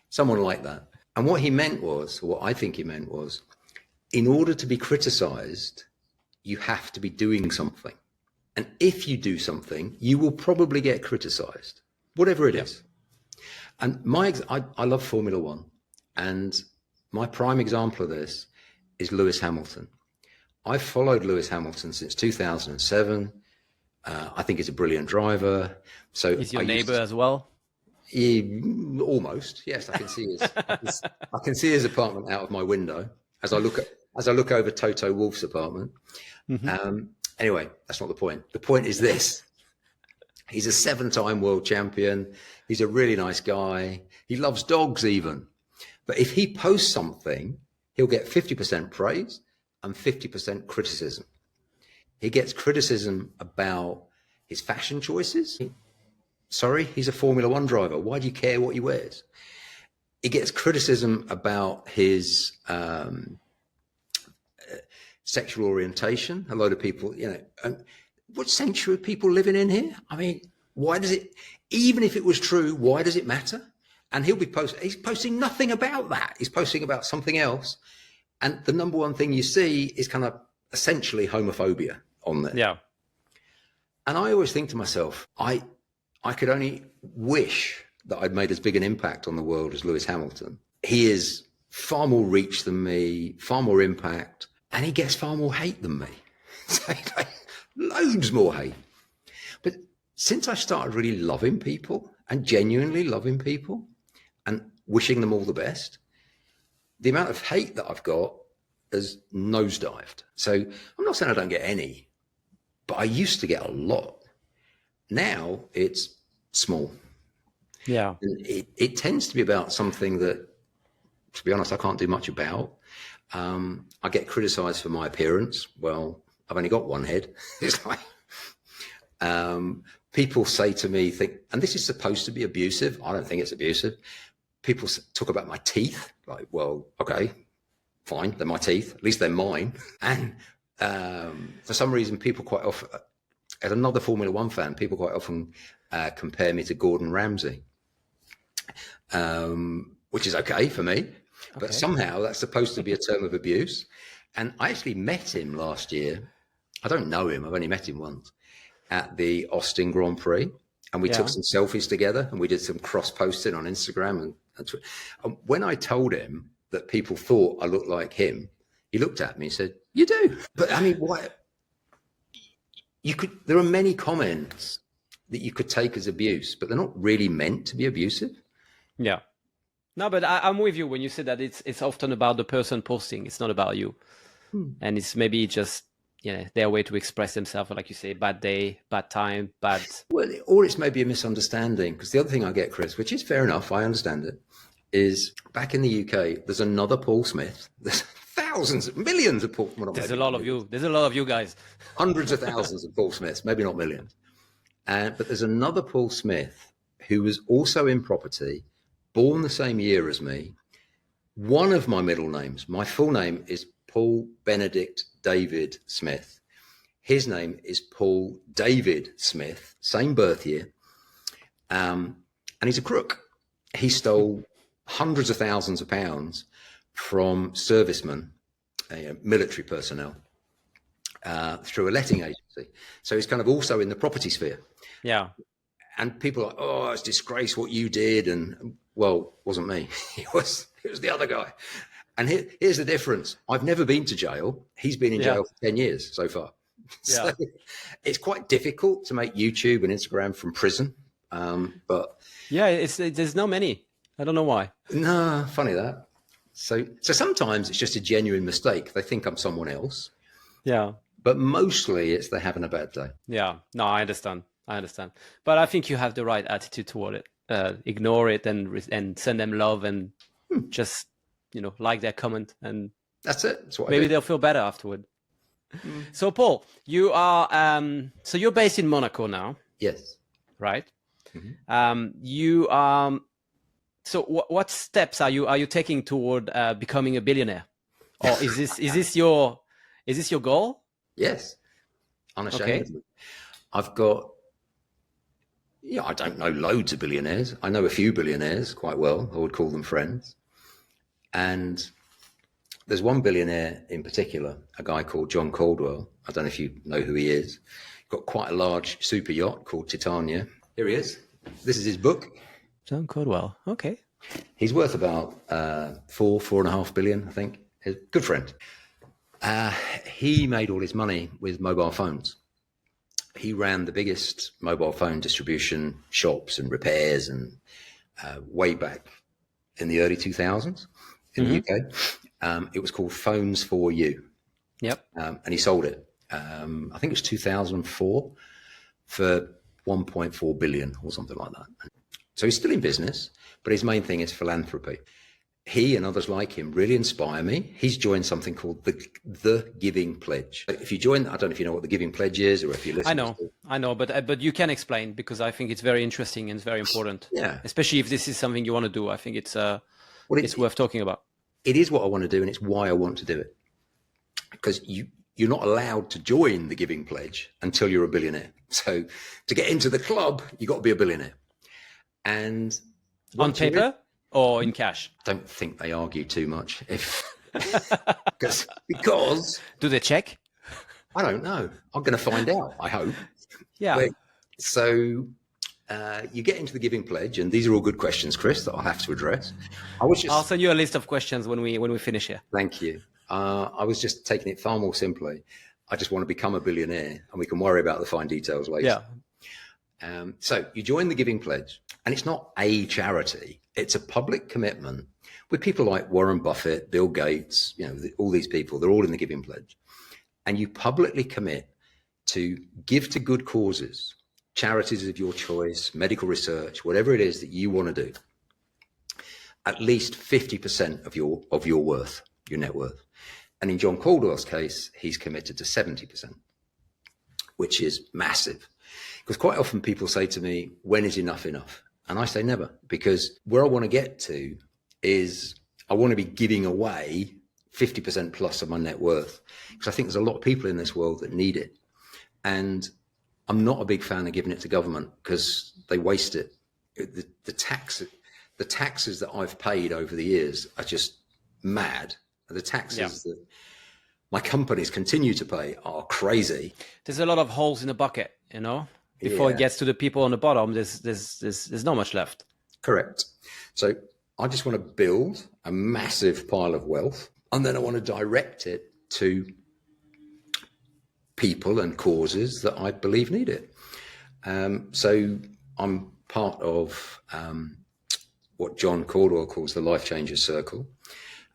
Someone like that. And what he meant was, or what I think he meant was, in order to be criticized, you have to be doing something. And if you do something, you will probably get criticized, whatever it is. And I love Formula One. And my prime example of this is Lewis Hamilton. I've followed Lewis Hamilton since 2007. I think he's a brilliant driver. So he's your neighbor as well? Almost, yes. I can see his apartment out of my window as I look over Toto Wolff's apartment. Mm-hmm. Anyway, that's not the point. The point is this. He's a 7-time world champion. He's a really nice guy. He loves dogs even. But if he posts something, he'll get 50% praise and 50% criticism. He gets criticism about his fashion choices. Sorry, he's a Formula One driver. Why do you care what he wears? He gets criticism about his sexual orientation. A lot of people, what century are people living in here? I mean, why does it, even if it was true, why does it matter? And he's posting nothing about that. He's posting about something else. And the number one thing you see is kind of essentially homophobia on there. Yeah. And I always think to myself, I could only wish that I'd made as big an impact on the world as Lewis Hamilton. He is far more reach than me, far more impact, and he gets far more hate than me. Loads more hate. But since I started really loving people and genuinely loving people and wishing them all the best, the amount of hate that I've got has nosedived. So I'm not saying I don't get any, but I used to get a lot. Now it's small. Yeah. It tends to be about something that, to be honest, I can't do much about. I get criticized for my appearance. Well, I've only got one head. It's like, people say to me, and this is supposed to be abusive. I don't think it's abusive. People talk about my teeth. Like, well, okay, fine. They're my teeth. At least they're mine. And for some reason, people quite often, as another Formula One fan, people quite often compare me to Gordon Ramsay, which is okay for me. But somehow that's supposed to be a term of abuse. And I actually met him last year. I don't know him. I've only met him once at the Austin Grand Prix. And we took some selfies together and we did some cross posting on Instagram. And when I told him that people thought I looked like him, he looked at me and said, "You do." But I mean, why? There are many comments that you could take as abuse, but they're not really meant to be abusive. Yeah. No, but I'm with you when you say that it's often about the person posting. It's not about you. And it's maybe just, their way to express themselves, like you say, bad day, bad time, bad. Well, or it's maybe a misunderstanding. Because the other thing I get, Chris, which is fair enough, I understand it, is back in the UK, there's another Paul Smith. There's thousands, millions of Paul. Well, There's a lot of you. There's a lot of you guys. Hundreds of thousands of Paul Smiths, maybe not millions. But there's another Paul Smith who was also in property, born the same year as me. One of my middle names, my full name is Paul Benedict David Smith. His name is Paul David Smith, same birth year. And he's a crook. He stole hundreds of thousands of pounds from servicemen, military personnel, through a letting agency. So he's kind of also in the property sphere. Yeah. And people are like, "Oh, it's disgrace what you did." And well, it wasn't me. It was the other guy. And here's the difference. I've never been to jail. He's been in jail for 10 years so far. So it's quite difficult to make YouTube and Instagram from prison. But there's not many. I don't know why. No, funny that. So sometimes it's just a genuine mistake. They think I'm someone else. Yeah. But mostly it's they're having a bad day. Yeah. No, I understand. But I think you have the right attitude toward it. Ignore it and send them love and just, like their comment. And that's it. That's what maybe they'll feel better afterward. So Paul, you are, so you're based in Monaco now. Yes. Right. You are, so what steps are you taking toward becoming a billionaire? Or is this your goal? Yes. Unashamedly. Okay. I've got, I don't know loads of billionaires. I know a few billionaires quite well. I would call them friends. And there's one billionaire in particular, a guy called John Caldwell. I don't know if you know who he is. Got quite a large super yacht called Titania. Here he is. This is his book. John Caldwell. Okay. He's worth about 4.5 billion, I think. He's a good friend. He made all his money with mobile phones. He ran the biggest mobile phone distribution shops and repairs and way back in the early 2000s in the UK. It was called Phones for You. Yep. And he sold it. I think it was 2004 for 1.4 billion or something like that. So he's still in business, but his main thing is philanthropy. He and others like him really inspire me. He's joined something called the Giving Pledge. If you join, I don't know if you know what the Giving Pledge is, or if you listen. I know, but you can explain, because I think it's very interesting and it's very important. Yeah, especially if this is something you want to do. I think it's worth talking about. It is what I want to do, and it's why I want to do it. Because you're not allowed to join the Giving Pledge until you're a billionaire. So to get into the club, you got to be a billionaire. And on paper or in cash? I don't think they argue too much. Because do they check? I don't know. I'm going to find out, I hope. Yeah. So you get into the Giving Pledge, and these are all good questions, Chris, that I'll have to address. I'll send you a list of questions when we finish here. Thank you. I was just taking it far more simply. I just want to become a billionaire, and we can worry about the fine details later. Yeah. So you join the Giving Pledge, and it's not a charity. It's a public commitment with people like Warren Buffett, Bill Gates, all these people. They're all in the Giving Pledge. And you publicly commit to give to good causes, charities of your choice, medical research, whatever it is that you want to do, at least 50% of your worth, your net worth. And in John Caldwell's case, he's committed to 70%, which is massive. Because quite often people say to me, when is enough enough? And I say never, because where I want to get to is I want to be giving away 50% plus of my net worth, because I think there's a lot of people in this world that need it. And I'm not a big fan of giving it to government because they waste it. The taxes that I've paid over the years are just mad. The taxes that my companies continue to pay are crazy. There's a lot of holes in the bucket, before it gets to the people on the bottom. There's not much left. Correct. So I just want to build a massive pile of wealth, and then I want to direct it to people and causes that I believe need it. So I'm part of what John Caldwell calls the Life Changers Circle.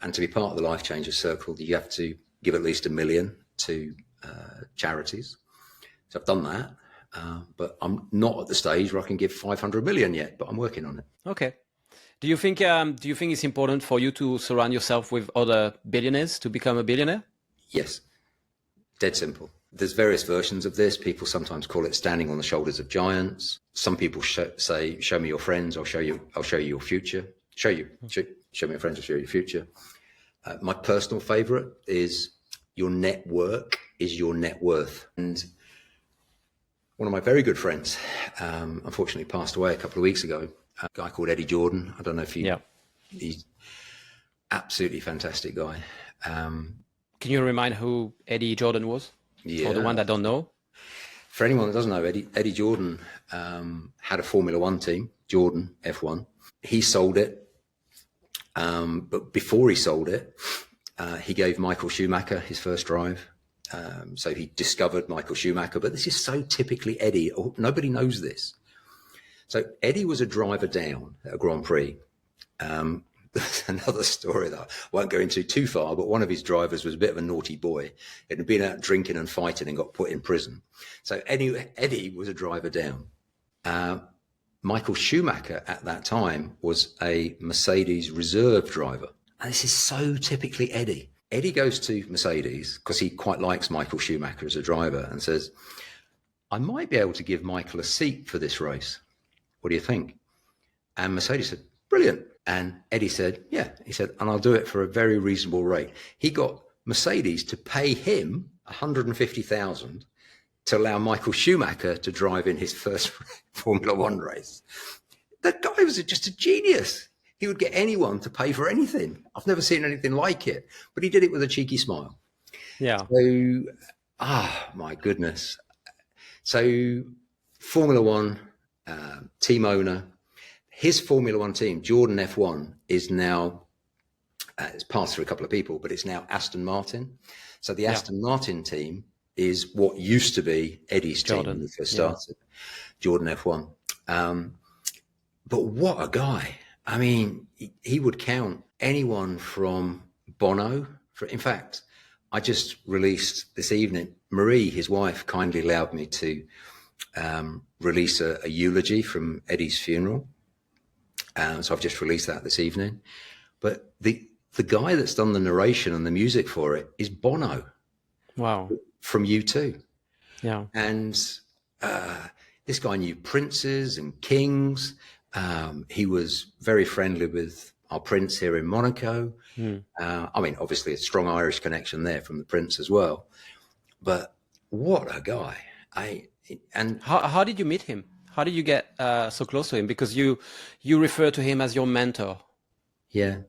And to be part of the Life Changers Circle, you have to give at least $1 million to charities. So I've done that, but I'm not at the stage where I can give 500 million yet, but I'm working on it. Okay. Do you think it's important for you to surround yourself with other billionaires to become a billionaire? Yes. Dead simple. There's various versions of this. People sometimes call it standing on the shoulders of giants. Some people say, show me your friends, I'll show you your future. Show me your friends, I'll show you your future. My personal favorite is your network is your net worth. And one of my very good friends, unfortunately passed away a couple of weeks ago, a guy called Eddie Jordan. I don't know if he's absolutely fantastic guy. Can you remind who Eddie Jordan was? For the one that don't know? For anyone that doesn't know, Eddie Jordan had a Formula One team, Jordan F1. He sold it. But before he sold it, he gave Michael Schumacher his first drive. So he discovered Michael Schumacher, but this is so typically Eddie. Nobody knows this. So Eddie was a driver down at a Grand Prix. There's another story that I won't go into too far, but one of his drivers was a bit of a naughty boy. He had been out drinking and fighting and got put in prison. So Eddie was a driver down. Michael Schumacher at that time was a Mercedes reserve driver. And this is so typically Eddie. Eddie goes to Mercedes because he quite likes Michael Schumacher as a driver and says, I might be able to give Michael a seat for this race. What do you think? And Mercedes said, brilliant. And Eddie said, yeah. He said, and I'll do it for a very reasonable rate. He got Mercedes to pay him $150,000 to allow Michael Schumacher to drive in his first Formula One race. That guy was just a genius. He would get anyone to pay for anything. I've never seen anything like it, but he did it with a cheeky smile. Yeah. So, my goodness. So Formula One, team owner, his Formula One team, Jordan F1, is now, it's passed through a couple of people, but it's now Aston Martin. So the Aston Martin team is what used to be Eddie's team when he first started, Jordan F1. But what a guy. I mean, he would count anyone from Bono. In fact, I just released this evening, Marie, his wife, kindly allowed me to release a eulogy from Eddie's funeral. So I've just released that this evening. But the guy that's done the narration and the music for it is Bono. Wow. From U2. Yeah. And this guy knew princes and kings. He was very friendly with our prince here in Monaco. I mean, obviously a strong Irish connection there from the prince as well. But what a guy. And how did you meet him? How did you get so close to him? Because you refer to him as your mentor. Yeah.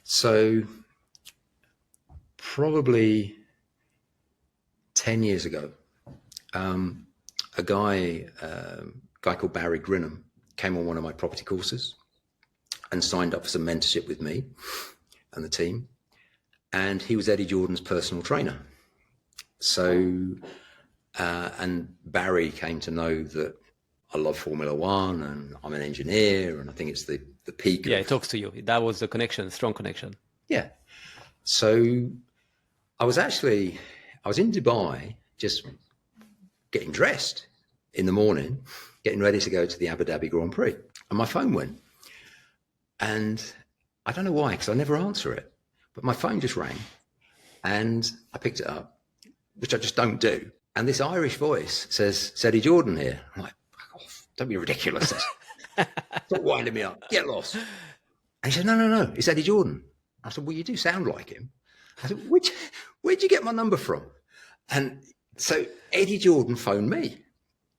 So probably 10 years ago, a guy called Barry Grinham came on one of my property courses and signed up for some mentorship with me and the team. And he was Eddie Jordan's personal trainer. So, and Barry came to know that I love Formula One and I'm an engineer, and I think it's the peak. Yeah, it talks to you. That was the connection, strong connection. Yeah. So I was in Dubai just getting dressed in the morning, getting ready to go to the Abu Dhabi Grand Prix. And my phone went. And I don't know why, because I never answer it. But my phone just rang. And I picked it up, which I just don't do. And this Irish voice says, "It's Eddie Jordan here." I'm like, "Fuck off. Don't be ridiculous. Stop winding me up. Get lost." And he said, No, it's Eddie Jordan. I said, "Well, you do sound like him." I said, "Where'd you get my number from?" And so Eddie Jordan phoned me.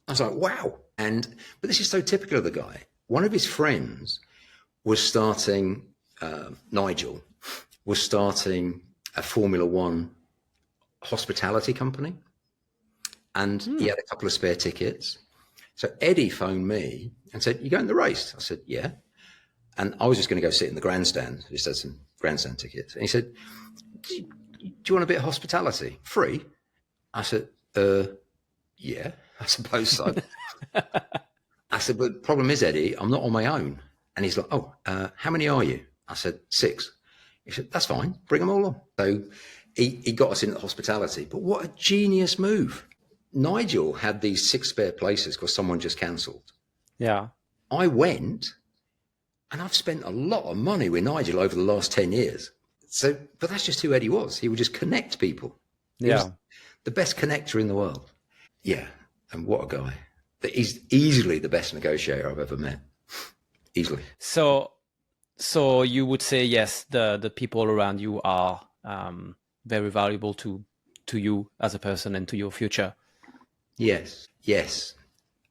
I was like, wow. But this is so typical of the guy. One of his friends was starting, Nigel, was starting a Formula One hospitality company. And he had a couple of spare tickets. So Eddie phoned me and said, "You going to the race?" I said, "Yeah." And I was just going to go sit in the grandstand. Just had some grandstand tickets. And he said, do you want a bit of hospitality? Free? I said, yeah, I suppose so. I said, "But the problem is, Eddie, I'm not on my own." And he's like, "Oh, how many are you?" I said, 6. He said, "That's fine. Bring them all on." So he got us into hospitality. But what a genius move. Nigel had these 6 spare places because someone just cancelled. Yeah. I went, and I've spent a lot of money with Nigel over the last 10 years. So, but that's just who Eddie was. He would just connect people. He was the best connector in the world. Yeah. And what a guy. He's easily the best negotiator I've ever met. Easily. So you would say, yes, the people around you are very valuable to you as a person and to your future. Yes.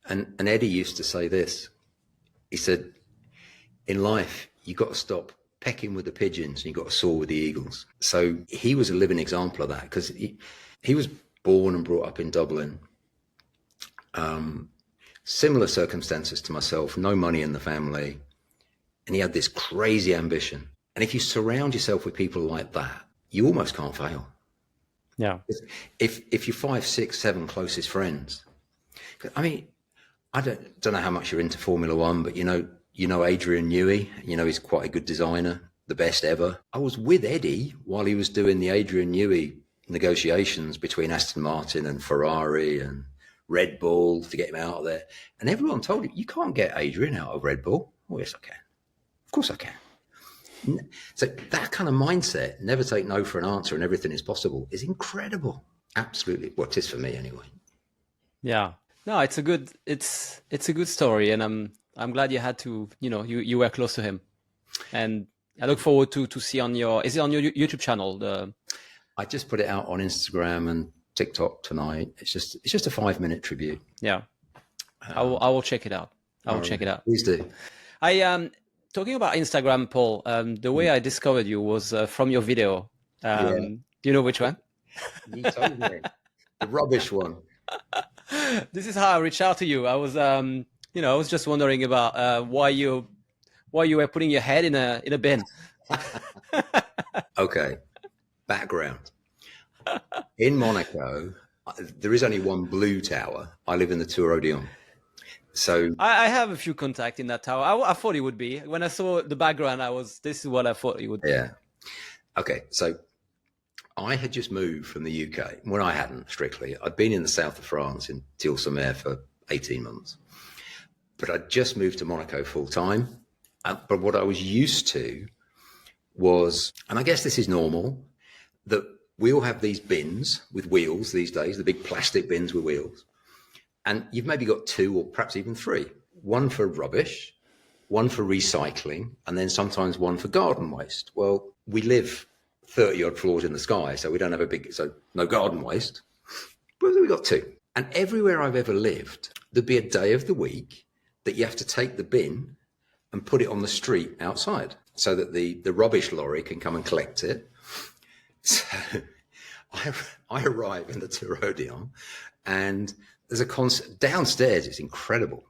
And Eddie used to say this. He said, in life, you got to stop pecking with the pigeons and you got to soar with the eagles. So he was a living example of that, because he was born and brought up in Dublin. Similar circumstances to myself, no money in the family. And he had this crazy ambition. And if you surround yourself with people like that, you almost can't fail. Yeah. If your 5, 6, 7 closest friends, I mean, I don't know how much you're into Formula One, but you know Adrian Newey, he's quite a good designer, the best ever. I was with Eddie while he was doing the Adrian Newey negotiations between Aston Martin and Ferrari and Red Bull to get him out of there. And everyone told him, "You can't get Adrian out of Red Bull." "Oh, yes, I can. Of course I can." So that kind of mindset, never take no for an answer and everything is possible, is incredible. Absolutely. Well, it is for me anyway. Yeah. No, it's a good story. And I'm glad you had to, you were close to him. And I look forward to see is it on your YouTube channel? I just put it out on Instagram and TikTok tonight. It's just a 5-minute tribute. Yeah. I will check it out. I will check it out. Please do. Talking about Instagram, Paul, the way I discovered you was from your video. Do you know which one? You told me. The rubbish one. This is how I reached out to you. I was, I was just wondering about why you were putting your head in a bin. Okay. Background. In Monaco, there is only one blue tower. I live in the Tour Odeon. So I have a few contacts in that tower. I thought it would be. When I saw the background, this is what I thought it would be. Yeah. Okay. So I had just moved from the UK. Well, I hadn't strictly. I'd been in the south of France in Tille-sur-Mer for 18 months. But I'd just moved to Monaco full time. But what I was used to was, and I guess this is normal, that we all have these bins with wheels these days, the big plastic bins with wheels. And you've maybe got two or perhaps even three. One for rubbish, one for recycling, and then sometimes one for garden waste. Well, we live 30 odd floors in the sky, so we don't have so no garden waste. But we've got two. And everywhere I've ever lived, there'd be a day of the week that you have to take the bin and put it on the street outside so that the rubbish lorry can come and collect it. So I arrive in the Tour Odeon, and there's a concert downstairs. It's incredible.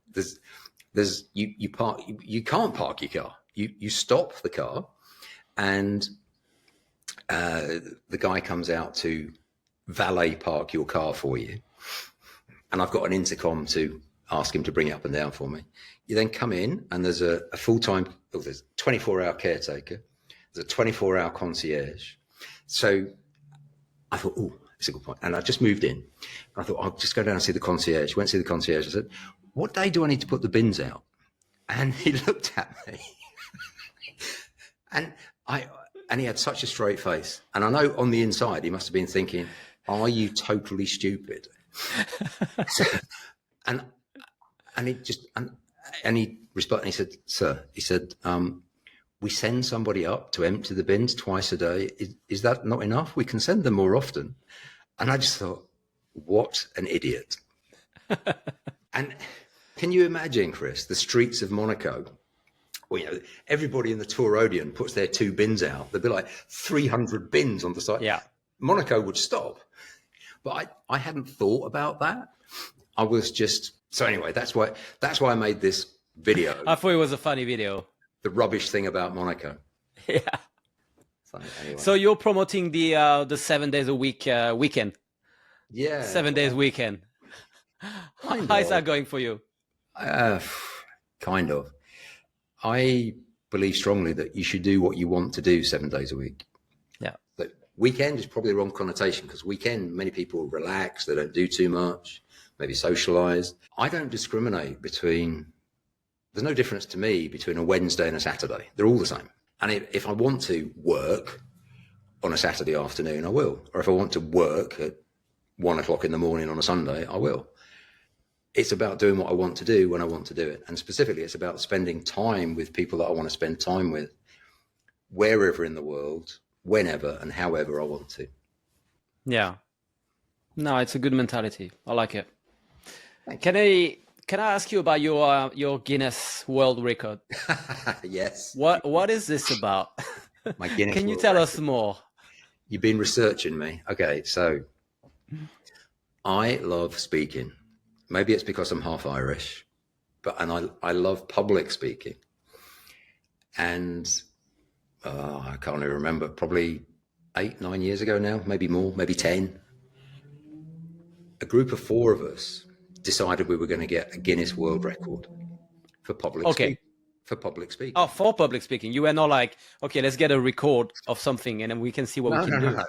You can't park your car. You stop the car, and the guy comes out to valet park your car for you. And I've got an intercom to ask him to bring it up and down for me. You then come in, and there's a full-time, there's a 24-hour caretaker. There's a 24-hour concierge. So I thought, oh, it's a good point. And I just moved in. I thought, I'll just go down and see the concierge. Went to see the concierge. I said, what day do I need to put the bins out? And he looked at me. and he had such a straight face. And I know on the inside, he must have been thinking, are you totally stupid? and he just, and he responded, and he said, sir, he said, we send somebody up to empty the bins twice a day. Is that not enough? We can send them more often. And I just thought, what an idiot. And can you imagine, Chris, the streets of Monaco? Well, you know, everybody in the Tour Odeon puts their two bins out. There'd be like 300 bins on the side. Yeah. Monaco would stop. But I hadn't thought about that. I was just, so anyway, that's why I made this video. I thought it was a funny video. The rubbish thing about Monaco. Yeah. So, anyway. So you're promoting the 7 days a week weekend. Yeah. 7 days weekend. How is that going for you? Kind of. I believe strongly that you should do what you want to do 7 days a week. Yeah. But weekend is probably the wrong connotation, because weekend, many people relax, they don't do too much, maybe socialize. I don't discriminate between, there's no difference to me between a Wednesday and a Saturday. They're all the same. And if I want to work on a Saturday afternoon, I will. Or if I want to work at 1 o'clock in the morning on a Sunday, I will. It's about doing what I want to do when I want to do it. And specifically, it's about spending time with people that I want to spend time with, wherever in the world, whenever and however I want to. Yeah. No, it's a good mentality. I like it. Can I ask you about your Guinness World Record? Yes. What is this about? My Guinness Can you World tell Record. us more? You've been researching me. Okay, so I love speaking. Maybe it's because I'm half Irish, and I love public speaking. And I can't even remember, probably 8-9 years ago now, maybe more, maybe 10. A group of 4 of us decided we were going to get a Guinness World Record for public speaking. For public speaking. Oh, for public speaking. You were not like, okay, let's get a record of something and then we can see what we can do. No.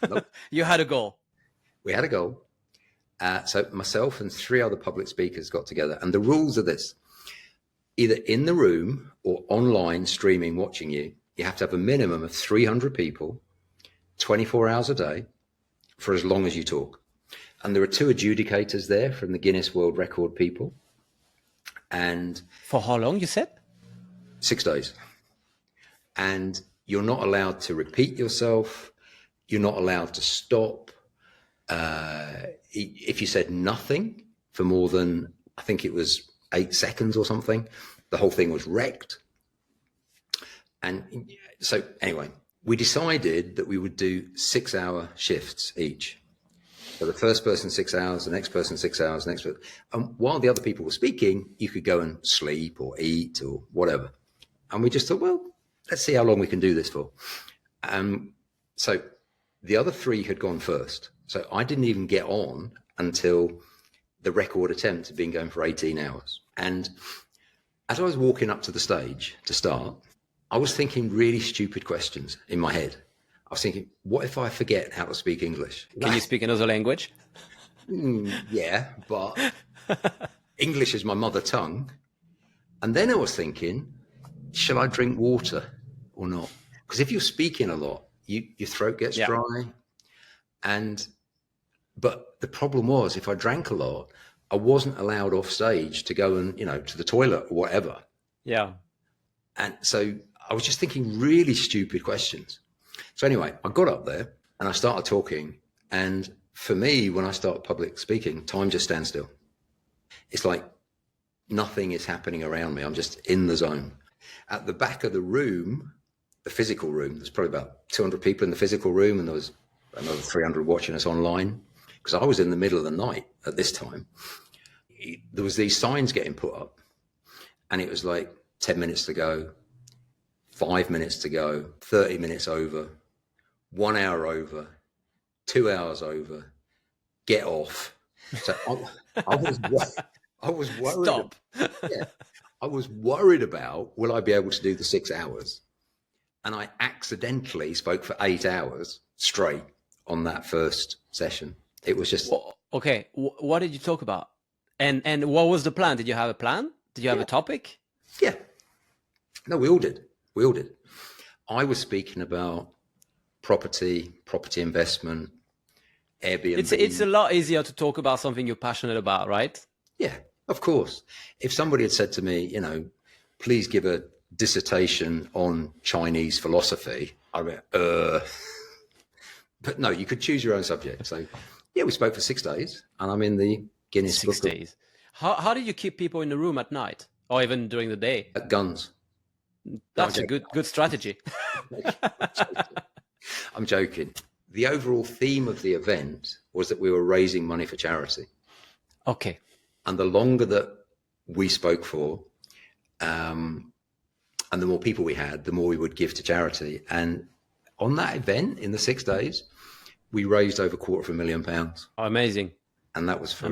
Nope. You had a goal. We had a goal. So myself and 3 other public speakers got together, and the rules are this: either in the room or online streaming, watching you have to have a minimum of 300 people, 24 hours a day, for as long as you talk. And there are 2 adjudicators there from the Guinness World Record people. And for how long, you said? 6 days. And you're not allowed to repeat yourself. You're not allowed to stop. If you said nothing for more than, I think it was 8 seconds or something, the whole thing was wrecked. And so anyway, we decided that we would do 6-hour shifts each. So the first person 6 hours, the next person 6 hours, the next person. And while the other people were speaking, you could go and sleep or eat or whatever. And we just thought, well, let's see how long we can do this for. So the other 3 had gone first. So I didn't even get on until the record attempt had been going for 18 hours. And as I was walking up to the stage to start, I was thinking really stupid questions in my head. I was thinking, what if I forget how to speak English? Can you speak another language? Yeah, but English is my mother tongue. And then I was thinking, shall I drink water or not? Because if you're speaking a lot, your throat gets dry. But the problem was, if I drank a lot, I wasn't allowed off stage to go and, to the toilet or whatever. Yeah. And so I was just thinking really stupid questions. So anyway, I got up there and I started talking. And for me, when I start public speaking, time just stands still. It's like nothing is happening around me. I'm just in the zone. At the back of the room, the physical room, there's probably about 200 people in the physical room, and there was another 300 watching us online, because I was in the middle of the night at this time. There was these signs getting put up, and it was like 10 minutes to go, 5 minutes to go, 30 minutes over, 1 hour over, 2 hours over, get off. So I was worried. Stop. Yeah, I was worried about, will I be able to do the 6 hours? And I accidentally spoke for 8 hours straight on that first session. It was just... Okay, what did you talk about? And what was the plan? Did you have a plan? Did you have a topic? Yeah. No, we all did. We all did. I was speaking about property investment, Airbnb. It's a lot easier to talk about something you're passionate about, right? Yeah, of course. If somebody had said to me, please give a dissertation on Chinese philosophy, I'd be, But no, you could choose your own subject. So yeah, we spoke for 6 days, and I'm in the Guinness Book. 6 days. How did you keep people in the room at night or even during the day? At guns. That's a good strategy. I'm joking. The overall theme of the event was that we were raising money for charity. Okay. And the longer that we spoke for, and the more people we had, the more we would give to charity. And on that event, in the 6 days, we raised over £250,000. Oh, amazing. And that was for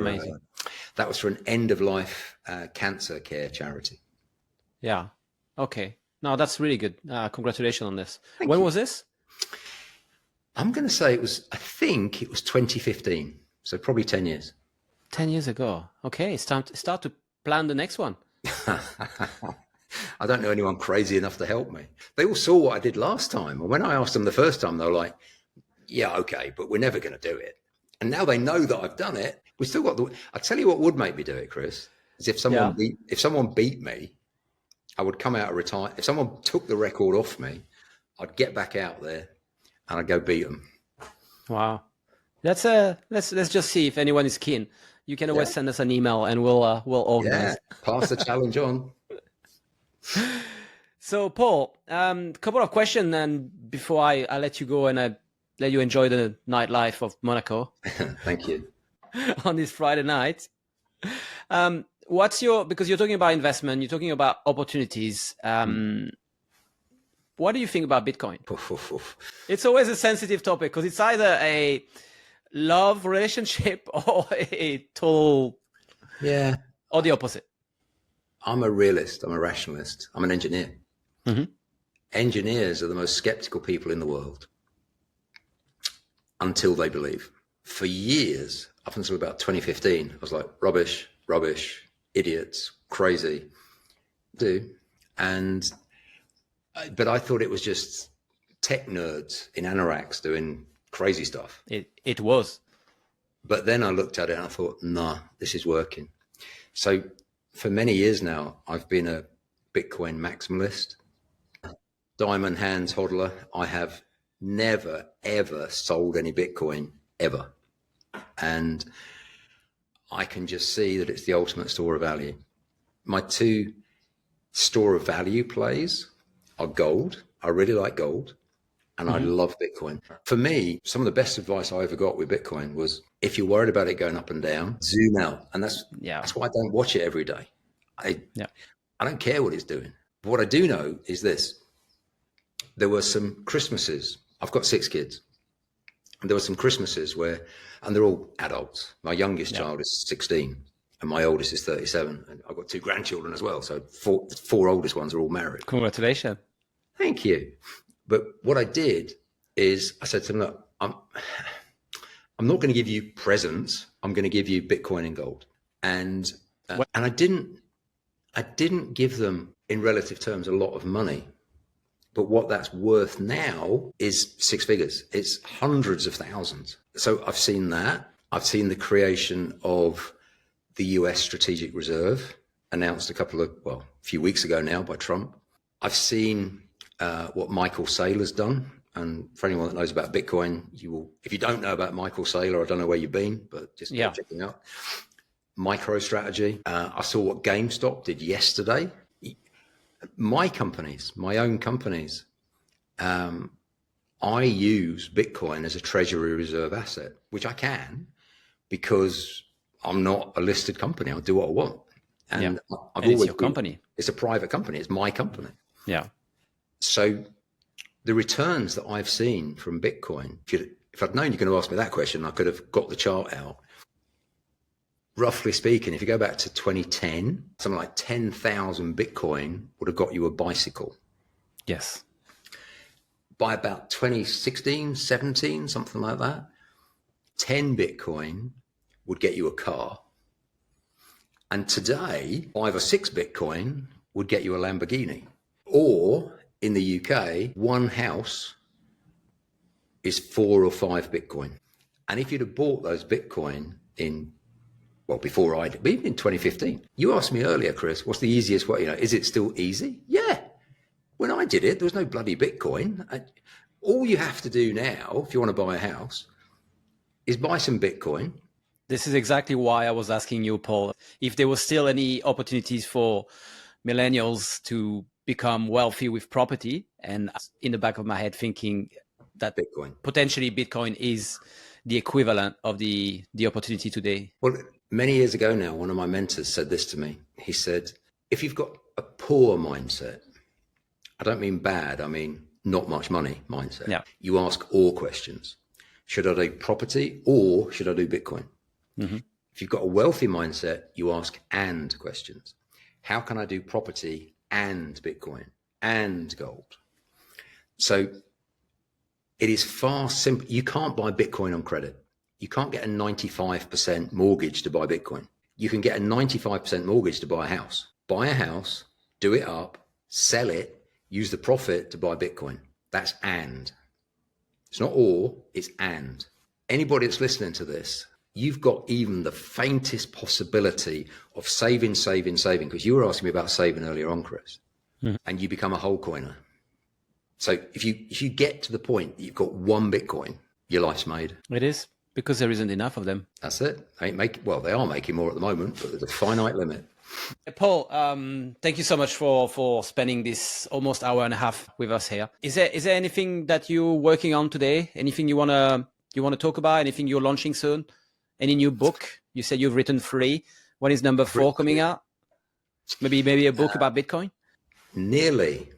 an end of life cancer care charity. Yeah. Okay. No, that's really good. Congratulations on this. Thank when you. was this? I'm going to say I think it was 2015. So probably 10 years. 10 years ago. Okay. It's time to start to plan the next one. I don't know anyone crazy enough to help me. They all saw what I did last time. And when I asked them the first time, they were like, yeah, okay, but we're never going to do it. And now they know that I've done it. We still got I tell you what would make me do it, Chris, is if someone beat me, I would come out and retire. If someone took the record off me, I'd get back out there and I'd go beat them. Wow. Let's just see if anyone is keen. You can always send us an email and we'll organize. Yeah, pass the challenge on. So, Paul, couple of questions, and before I let you go and I let you enjoy the nightlife of Monaco. Thank you. On this Friday night. Because you're talking about investment, you're talking about opportunities. What do you think about Bitcoin? It's always a sensitive topic because it's either a love relationship or a total... Yeah. Or the opposite. I'm a realist. I'm a rationalist. I'm an engineer. Mm-hmm. Engineers are the most skeptical people in the world until they believe. For years, up until about 2015, I was like, rubbish, idiots, crazy. But I thought it was just tech nerds in anoraks doing crazy stuff. It was. But then I looked at it and I thought, nah, this is working. So for many years now, I've been a Bitcoin maximalist, diamond hands hodler. I have never, ever sold any Bitcoin, ever. And I can just see that it's the ultimate store of value. My two store of value plays are gold. I really like gold. And I love Bitcoin. For me, some of the best advice I ever got with Bitcoin was, if you're worried about it going up and down, zoom out. And that's why I don't watch it every day. I don't care what it's doing. But what I do know is this. There were some Christmases. I've got 6 kids. And there were some Christmases where, and they're all adults. My youngest child is 16 and my oldest is 37. And I've got 2 grandchildren as well. So four oldest ones are all married. Congratulations. Thank you. But what I did is I said to them, look, I'm not going to give you presents. I'm going to give you Bitcoin and gold. And I didn't give them in relative terms a lot of money, but what that's worth now is six figures. It's hundreds of thousands. So I've seen that. I've seen the creation of the US Strategic Reserve, announced a few weeks ago now by Trump. I've seen what Michael Saylor's done. And for anyone that knows about Bitcoin, if you don't know about Michael Saylor, I don't know where you've been, but just go check him out. MicroStrategy. I saw what GameStop did yesterday. My own companies, I use Bitcoin as a treasury reserve asset, which I can because I'm not a listed company. I'll do what I want. And it's your company. It's a private company. It's my company. Yeah. So the returns that I've seen from Bitcoin, if I'd known you're going to ask me that question, I could have got the chart out. Roughly speaking, if you go back to 2010, something like 10,000 Bitcoin would have got you a bicycle. Yes. By about 2016, 17, something like that, 10 Bitcoin would get you a car. And today, 5 or 6 Bitcoin would get you a Lamborghini. Or in the UK, one house is 4 or 5 Bitcoin. And if you'd have bought those Bitcoin even in 2015, you asked me earlier, Chris, what's the easiest way? Is it still easy? Yeah. When I did it, there was no bloody Bitcoin. All you have to do now, if you want to buy a house, is buy some Bitcoin. This is exactly why I was asking you, Paul, if there was still any opportunities for millennials to become wealthy with property. And in the back of my head, thinking that potentially Bitcoin is the equivalent of the opportunity today. Well, many years ago now, one of my mentors said this to me. He said, if you've got a poor mindset, I don't mean bad, I mean not much money mindset. Yeah. You ask all questions. Should I do property or should I do Bitcoin? Mm-hmm. If you've got a wealthy mindset, you ask and questions. How can I do property and Bitcoin and gold? So it is far simpler. You can't buy Bitcoin on credit. You can't get a 95% mortgage to buy Bitcoin. You can get a 95% mortgage to buy a house. Buy a house, do it up, sell it, use the profit to buy Bitcoin. That's and. It's not or, it's and. Anybody that's listening to this, you've got even the faintest possibility of saving, because you were asking me about saving earlier on, Chris, and you become a whole coiner. So if you get to the point that you've got one Bitcoin, your life's made. It is, because there isn't enough of them. That's it. They are making more at the moment, but there's a finite limit. Paul, thank you so much for spending this almost hour and a half with us here. Is there anything that you're working on today? Anything you wanna talk about? Anything you're launching soon? Any new book? You said you've written 3. When is number 4 coming out? Maybe a book about Bitcoin? Nearly.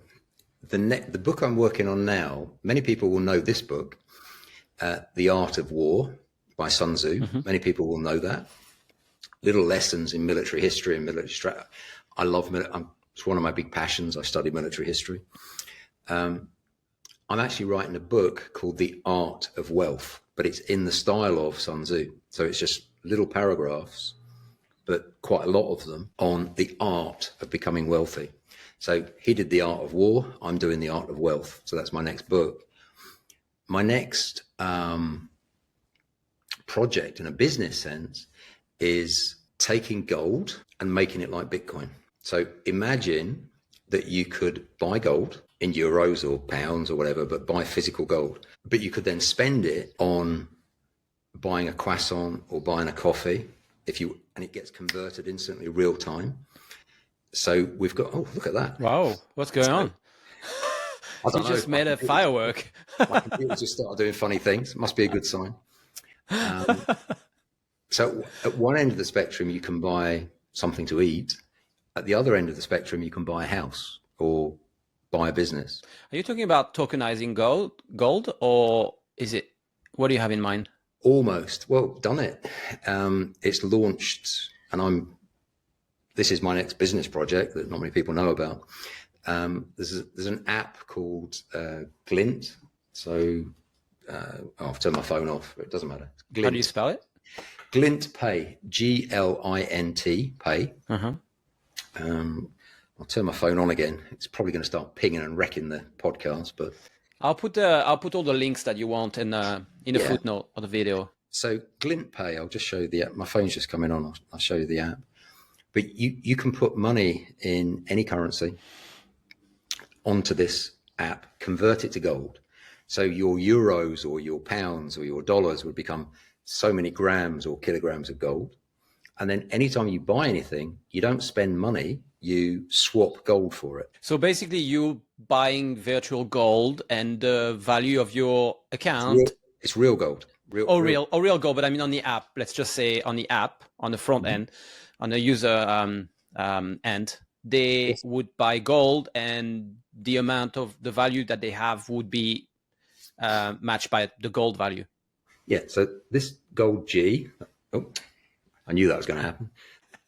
The book I'm working on now, many people will know this book, The Art of War by Sun Tzu. Mm-hmm. Many people will know that. Little lessons in military history and military strategy. I love it's one of my big passions. I study military history. I'm actually writing a book called The Art of Wealth, but it's in the style of Sun Tzu. So it's just little paragraphs, but quite a lot of them on the art of becoming wealthy. So he did The Art of War. I'm doing The Art of Wealth. So that's my next book. My next project in a business sense is taking gold and making it like Bitcoin. So imagine that you could buy gold in euros or pounds or whatever, but buy physical gold. But you could then spend it on buying a croissant or buying a coffee and it gets converted instantly real time. So we've got, look at that. Wow, what's going on? You just made a firework. My computer just started doing funny things. It must be a good sign. So at one end of the spectrum, you can buy something to eat. At the other end of the spectrum, you can buy a house or buy a business. Are you talking about tokenizing gold, or what do you have in mind? Almost. Well, done it. It's launched, and this is my next business project that not many people know about. There's an app called Glint. So I've turned my phone off. It doesn't matter. How do you spell it? Glint Pay, Glint Pay. Uh-huh. I'll turn my phone on again. It's probably going to start pinging and wrecking the podcast, but I'll put all the links that you want in the footnote of the video. So Glint Pay, I'll just show you the app. My phone's just coming on. I'll show you the app. But you can put money in any currency onto this app, convert it to gold. So your euros or your pounds or your dollars would become so many grams or kilograms of gold. And then anytime you buy anything, you don't spend money, you swap gold for it. So basically you buying virtual gold and the value of your account. It's real gold. Real gold, but I mean on the app, let's just say on the app, on the front end, on the user end, they would buy gold and the amount of the value that they have would be matched by the gold value. Yeah, so this gold G, I knew that was going to happen.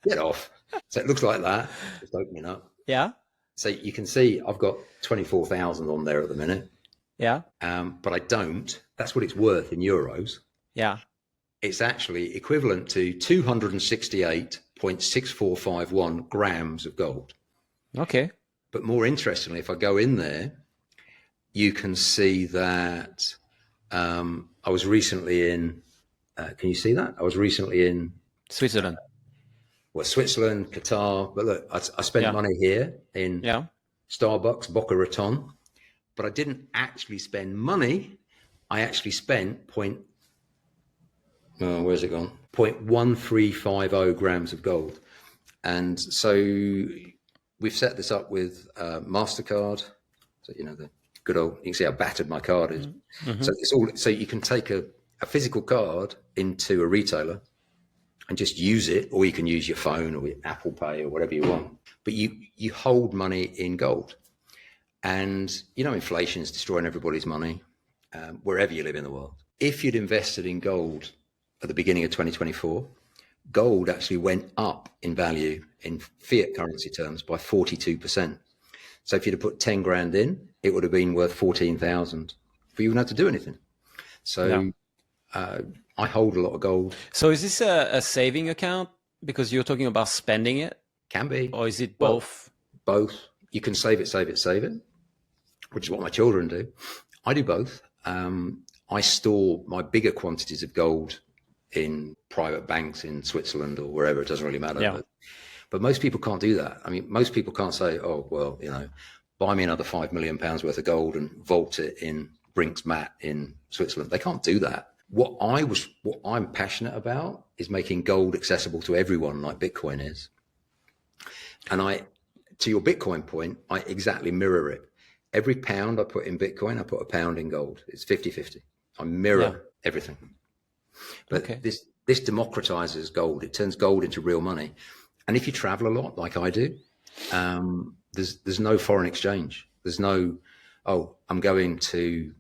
Get off. So it looks like that, just opening up. Yeah. So you can see I've got 24,000 on there at the minute. Yeah. But I don't. That's what it's worth in euros. Yeah. It's actually equivalent to 268.6451 grams of gold. Okay. But more interestingly, if I go in there, you can see that I was recently in, can you see that? I was recently in Switzerland. Switzerland, Qatar. But look, I spent money here in Starbucks, Boca Raton, but I didn't actually spend money. I actually spent where's it gone? 0.1350 grams of gold. And so we've set this up with MasterCard. So, the good old, you can see how battered my card is. Mm-hmm. So it's all, so you can take a physical card into a retailer and just use it, or you can use your phone or your Apple Pay or whatever you want. But you hold money in gold. And, inflation is destroying everybody's money wherever you live in the world. If you'd invested in gold at the beginning of 2024, gold actually went up in value in fiat currency terms by 42%. So if you'd have put 10 grand in, it would have been worth 14,000 before you even had to do anything. So I hold a lot of gold. So is this a saving account because you're talking about spending it? Can be. Or is it both? Well, both. You can save it, which is what my children do. I do both. I store my bigger quantities of gold in private banks in Switzerland or wherever. It doesn't really matter. Yeah. But most people can't do that. I mean, most people can't say, oh, well, buy me another £5 million worth of gold and vault it in Brink's Mat in Switzerland. They can't do that. What I'm passionate about is making gold accessible to everyone like Bitcoin is. And to your Bitcoin point, I exactly mirror it. Every pound I put in Bitcoin, I put a pound in gold. It's 50-50. I mirror everything. But this democratizes gold. It turns gold into real money. And if you travel a lot, like I do, there's no foreign exchange. There's no, I'm going to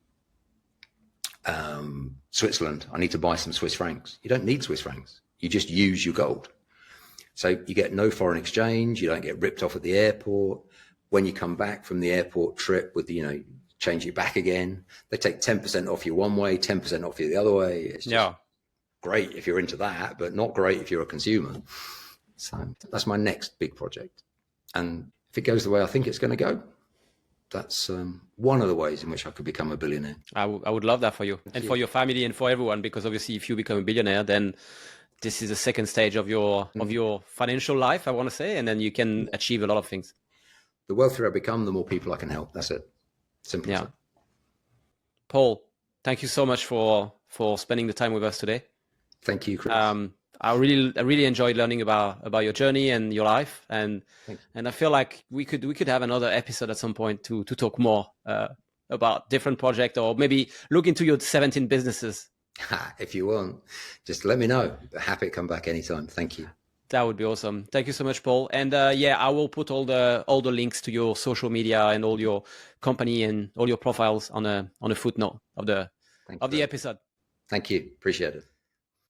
Switzerland. I need to buy some Swiss francs. You don't need Swiss francs. You just use your gold. So you get no foreign exchange. You don't get ripped off at the airport. When you come back from the airport trip with change it back again, they take 10% off you one way, 10% off you the other way. It's just great if you're into that, but not great if you're a consumer. So that's my next big project. And if it goes the way I think it's going to go, that's one of the ways in which I could become a billionaire. I would love that for you and for your family and for everyone, because obviously if you become a billionaire, then this is the second stage of your financial life, I want to say, and then you can achieve a lot of things. The wealthier I become, the more people I can help. That's it. Simple. Yeah. Paul, thank you so much for spending the time with us today. Thank you, Chris. I really enjoyed learning about your journey and your life, and I feel like we could have another episode at some point to talk more about different projects, or maybe look into your 17 businesses. If you want, just let me know. Happy to come back anytime. Thank you. That would be awesome. Thank you so much, Paul. And I will put all the links to your social media and all your company and all your profiles on a footnote of the episode. Thank you. Appreciate it.